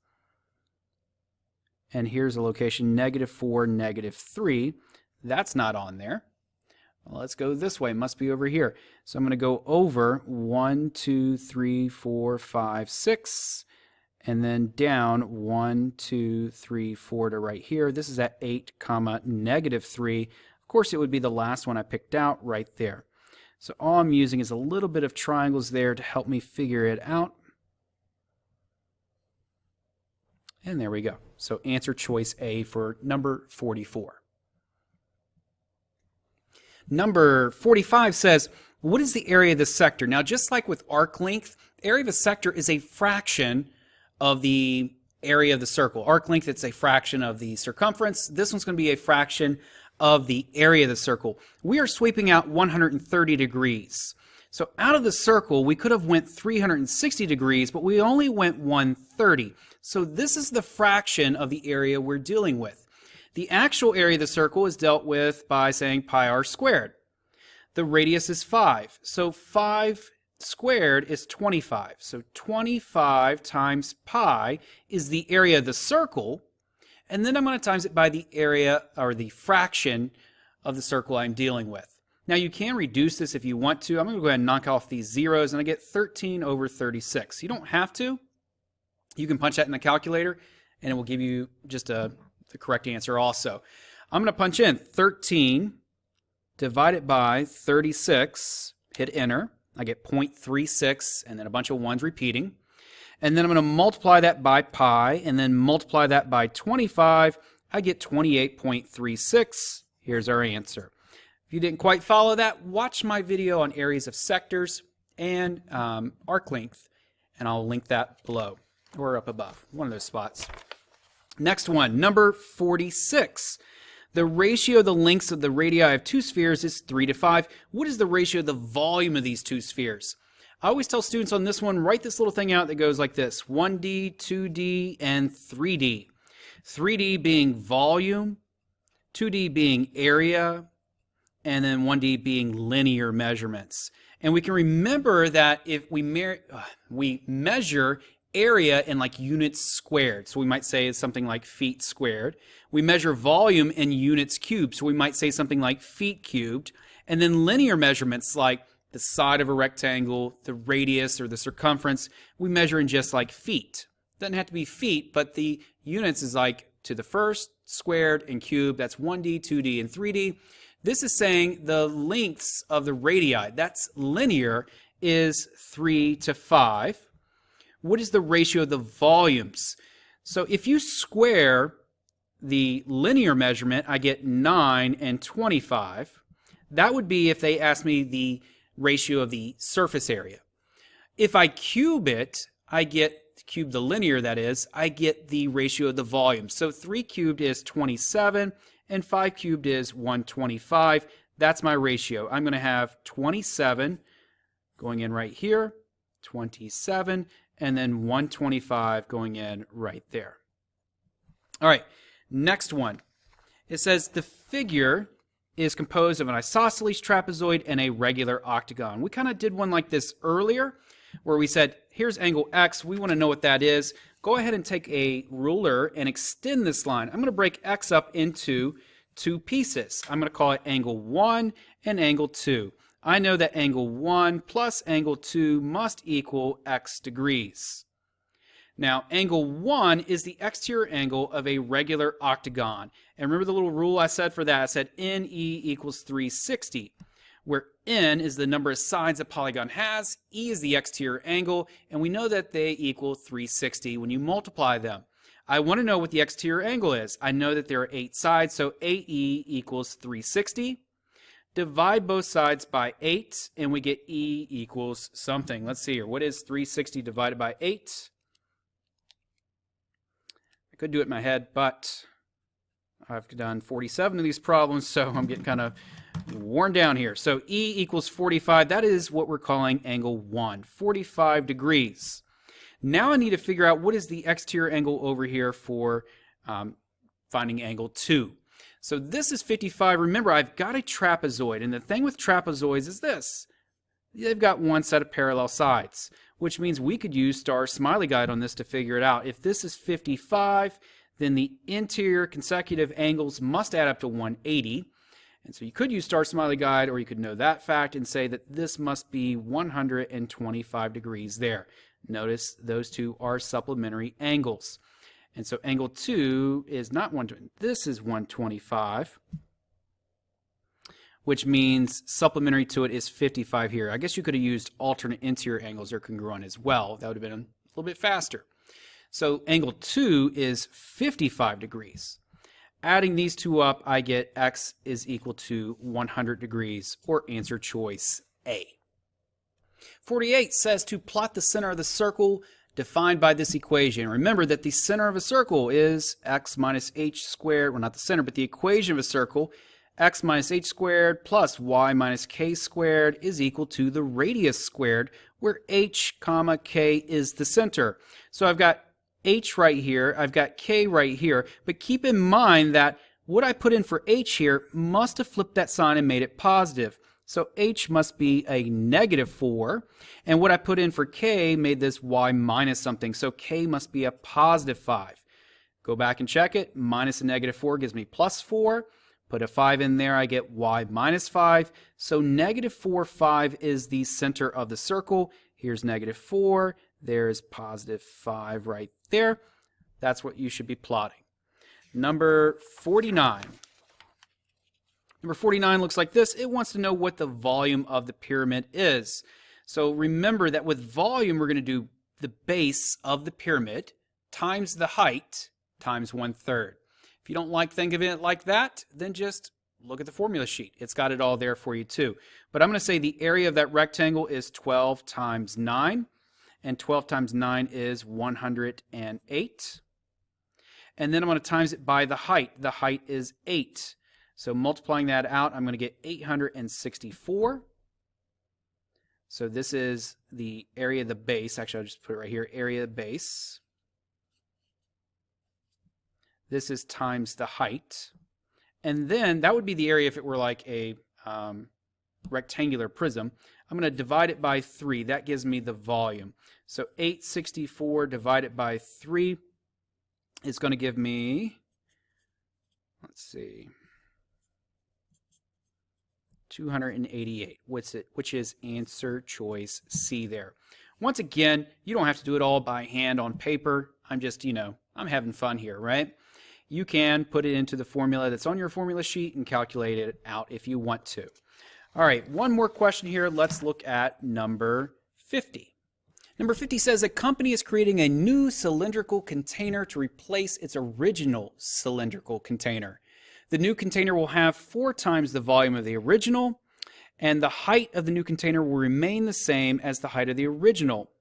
And here's a location, -4, -3. That's not on there. Well, let's go this way. It must be over here. So I'm going to go over 1, 2, 3, 4, 5, 6, and then down 1, 2, 3, 4 to right here. This is at 8, comma, -3. Of course, it would be the last one I picked out right there. So all I'm using is a little bit of triangles there to help me figure it out. And there we go. So answer choice A for number 44. Number 45 says, what is the area of the sector? Now, just like with arc length, the area of a sector is a fraction of the area of the circle. Arc length, it's a fraction of the circumference. This one's going to be a fraction of the area of the circle. We are sweeping out 130 degrees. So out of the circle, we could have went 360 degrees, but we only went 130. So this is the fraction of the area we're dealing with. The actual area of the circle is dealt with by saying pi r squared. The radius is 5. So 5 squared is 25. So 25 times pi is the area of the circle. And then I'm going to times it by the area or the fraction of the circle I'm dealing with. Now you can reduce this if you want to. I'm going to go ahead and knock off these zeros and I get 13 over 36. You don't have to. You can punch that in the calculator and it will give you just the correct answer also. I'm going to punch in 13 divided by 36, hit enter. I get 0.36 and then a bunch of ones repeating. And then I'm going to multiply that by pi and then multiply that by 25. I get 28.36. Here's our answer. If you didn't quite follow that, watch my video on areas of sectors and arc length, and I'll link that below or up above, one of those spots. Next one, number 46. The ratio of the lengths of the radii of two spheres is 3 to 5. What is the ratio of the volume of these two spheres? I always tell students on this one, write this little thing out that goes like this: 1D, 2D, and 3D. 3D being volume, 2D being area, and then 1D being linear measurements. And we can remember that if we measure area in like units squared, so we might say it's something like feet squared. We measure volume in units cubed, so we might say something like feet cubed. And then linear measurements like the side of a rectangle, the radius or the circumference, we measure in just like feet. Doesn't have to be feet, but the units is like to the first, squared, and cubed. That's 1D, 2D, and 3D. This is saying the lengths of the radii, that's linear, is 3 to 5. What is the ratio of the volumes? So if you square the linear measurement, I get 9 and 25. That would be if they asked me the ratio of the surface area. If I cube it, I get, cube the linear that is, I get the ratio of the volume. So 3 cubed is 27. And 5 cubed is 125. That's my ratio. I'm going to have 27 going in right here, 27, and then 125 going in right there. All right, next one. It says the figure is composed of an isosceles trapezoid and a regular octagon. We kind of did one like this earlier where we said, here's angle X. We want to know what that is. Go ahead and take a ruler and extend this line. I'm going to break X up into two pieces. I'm going to call it angle 1 and angle 2. I know that angle 1 plus angle 2 must equal X degrees. Now, angle 1 is the exterior angle of a regular octagon. And remember the little rule I said for that? I said NE equals 360, where N is the number of sides a polygon has, E is the exterior angle, and we know that they equal 360 when you multiply them. I want to know what the exterior angle is. I know that there are 8 sides, so AE equals 360. Divide both sides by 8, and we get E equals something. Let's see here. What is 360 divided by 8? I could do it in my head, but I've done 47 of these problems, so I'm getting kind of worn down here. So E equals 45. That is what we're calling angle 1, 45 degrees. Now I need to figure out what is the exterior angle over here for finding angle 2. So this is 55. Remember, I've got a trapezoid, and the thing with trapezoids is this. They've got one set of parallel sides, which means we could use star smiley guide on this to figure it out. If this is 55, then the interior consecutive angles must add up to 180. And so you could use star smiley guide, or you could know that fact and say that this must be 125 degrees there. Notice those two are supplementary angles. And so angle 2 is not 120. This is 125, which means supplementary to it is 55 here. I guess you could have used alternate interior angles or congruent as well. That would have been a little bit faster. So angle 2 is 55 degrees. Adding these two up, I get x is equal to 100 degrees, or answer choice A. 48 says to plot the center of the circle defined by this equation. Remember that the center of a circle is x minus h squared, well not the center, but the equation of a circle, x minus h squared plus y minus k squared is equal to the radius squared, where h comma k is the center. So I've got h right here, I've got k right here, but keep in mind that what I put in for h here must have flipped that sign and made it positive. So h must be a -4, and what I put in for k made this y minus something, so k must be a +5. Go back and check it. Minus a -4 gives me +4. Put a 5 in there, I get y minus 5. So -4, 5 is the center of the circle. Here's -4. There's +5 right there. That's what you should be plotting. Number 49. Number 49 looks like this. It wants to know what the volume of the pyramid is. So remember that with volume, we're going to do the base of the pyramid times the height times 1/3. If you don't like think of it like that, then just look at the formula sheet. It's got it all there for you too. But I'm going to say the area of that rectangle is 12 times 9. And 12 times 9 is 108. And then I'm going to times it by the height. The height is 8. So multiplying that out, I'm going to get 864. So this is the area of the base. Actually, I'll just put it right here, area of the base. This is times the height. And then that would be the area if it were like a rectangular prism. I'm going to divide it by 3. That gives me the volume. So 864 divided by 3 is going to give me, let's see, 288, which is answer choice C there. Once again, you don't have to do it all by hand on paper. I'm just, I'm having fun here, right? You can put it into the formula that's on your formula sheet and calculate it out if you want to. All right, one more question here. Let's look at number 50. Number 50 says a company is creating a new cylindrical container to replace its original cylindrical container. The new container will have 4 times the volume of the original, and the height of the new container will remain the same as the height of the original.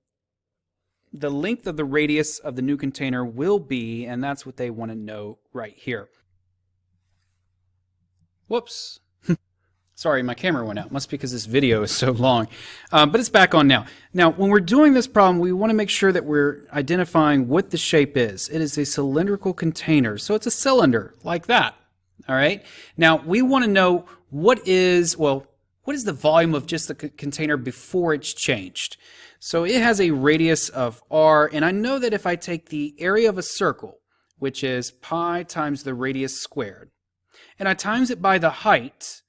The length of the radius of the new container will be, and that's what they want to know right here. Whoops. Sorry, my camera went out. Must be because this video is so long. But it's back on now. Now, when we're doing this problem, we want to make sure that we're identifying what the shape is. It is a cylindrical container, so it's a cylinder, like that. All right? Now, we want to know what is the volume of just the container before it's changed? So it has a radius of r, and I know that if I take the area of a circle, which is pi times the radius squared, and I times it by the height,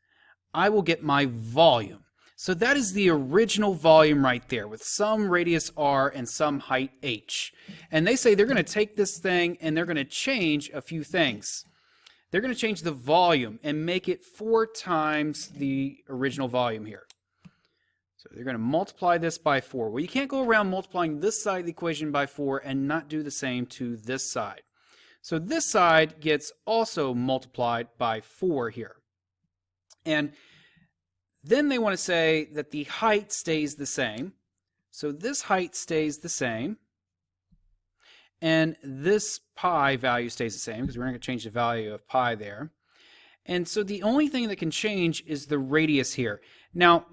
I will get my volume. So that is the original volume right there, with some radius r and some height h. And they say they're going to take this thing and they're going to change a few things. They're going to change the volume and make it 4 times the original volume here. So they're going to multiply this by 4. Well, you can't go around multiplying this side of the equation by 4 and not do the same to this side. So this side gets also multiplied by 4 here. And then they want to say that the height stays the same. So this height stays the same. And this pi value stays the same, because we're not going to change the value of pi there. And so the only thing that can change is the radius here. Now,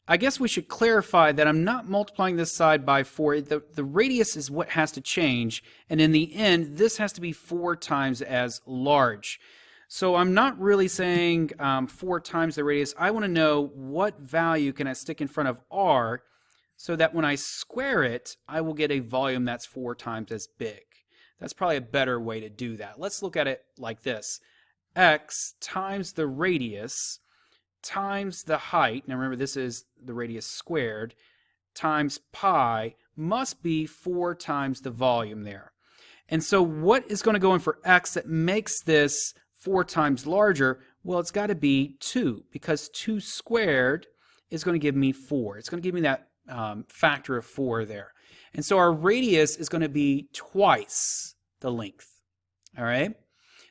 I guess we should clarify that I'm not multiplying this side by 4. The radius is what has to change. And in the end, this has to be 4 times as large. So I'm not really saying 4 times the radius. I want to know what value can I stick in front of r so that when I square it, I will get a volume that's 4 times as big. That's probably a better way to do that. Let's look at it like this. x times the radius times the height, now remember this is the radius squared, times pi must be 4 times the volume there. And so what is going to go in for x that makes this 4 times larger? Well, it's got to be 2, because 2 squared is going to give me 4. It's going to give me that factor of 4 there. And so our radius is going to be twice the length. All right?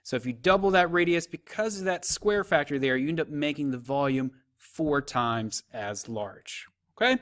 So if you double that radius, because of that square factor there, you end up making the volume 4 times as large. Okay?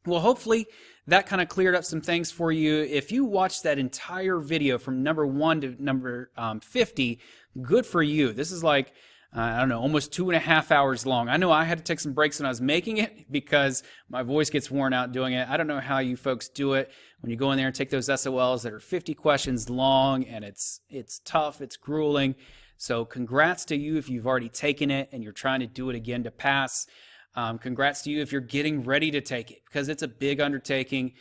Well, hopefully that kind of cleared up some things for you. If you watched that entire video from number 1 to number 50, good for you. This is like, I don't know, almost 2.5 hours long. I know I had to take some breaks when I was making it because my voice gets worn out doing it. I don't know how you folks do it when you go in there and take those SOLs that are 50 questions long, and it's tough, it's grueling. So congrats to you if you've already taken it and you're trying to do it again to pass. Congrats to you if you're getting ready to take it, because it's a big undertaking.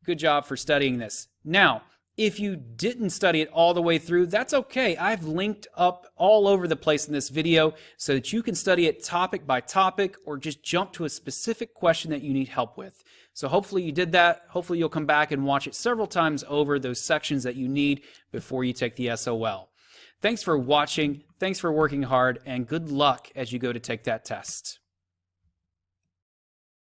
Good job for studying this. Now, if you didn't study it all the way through, that's okay. I've linked up all over the place in this video so that you can study it topic by topic or just jump to a specific question that you need help with. So hopefully you did that. Hopefully you'll come back and watch it several times over, those sections that you need before you take the SOL. Thanks for watching. Thanks for working hard, and good luck as you go to take that test.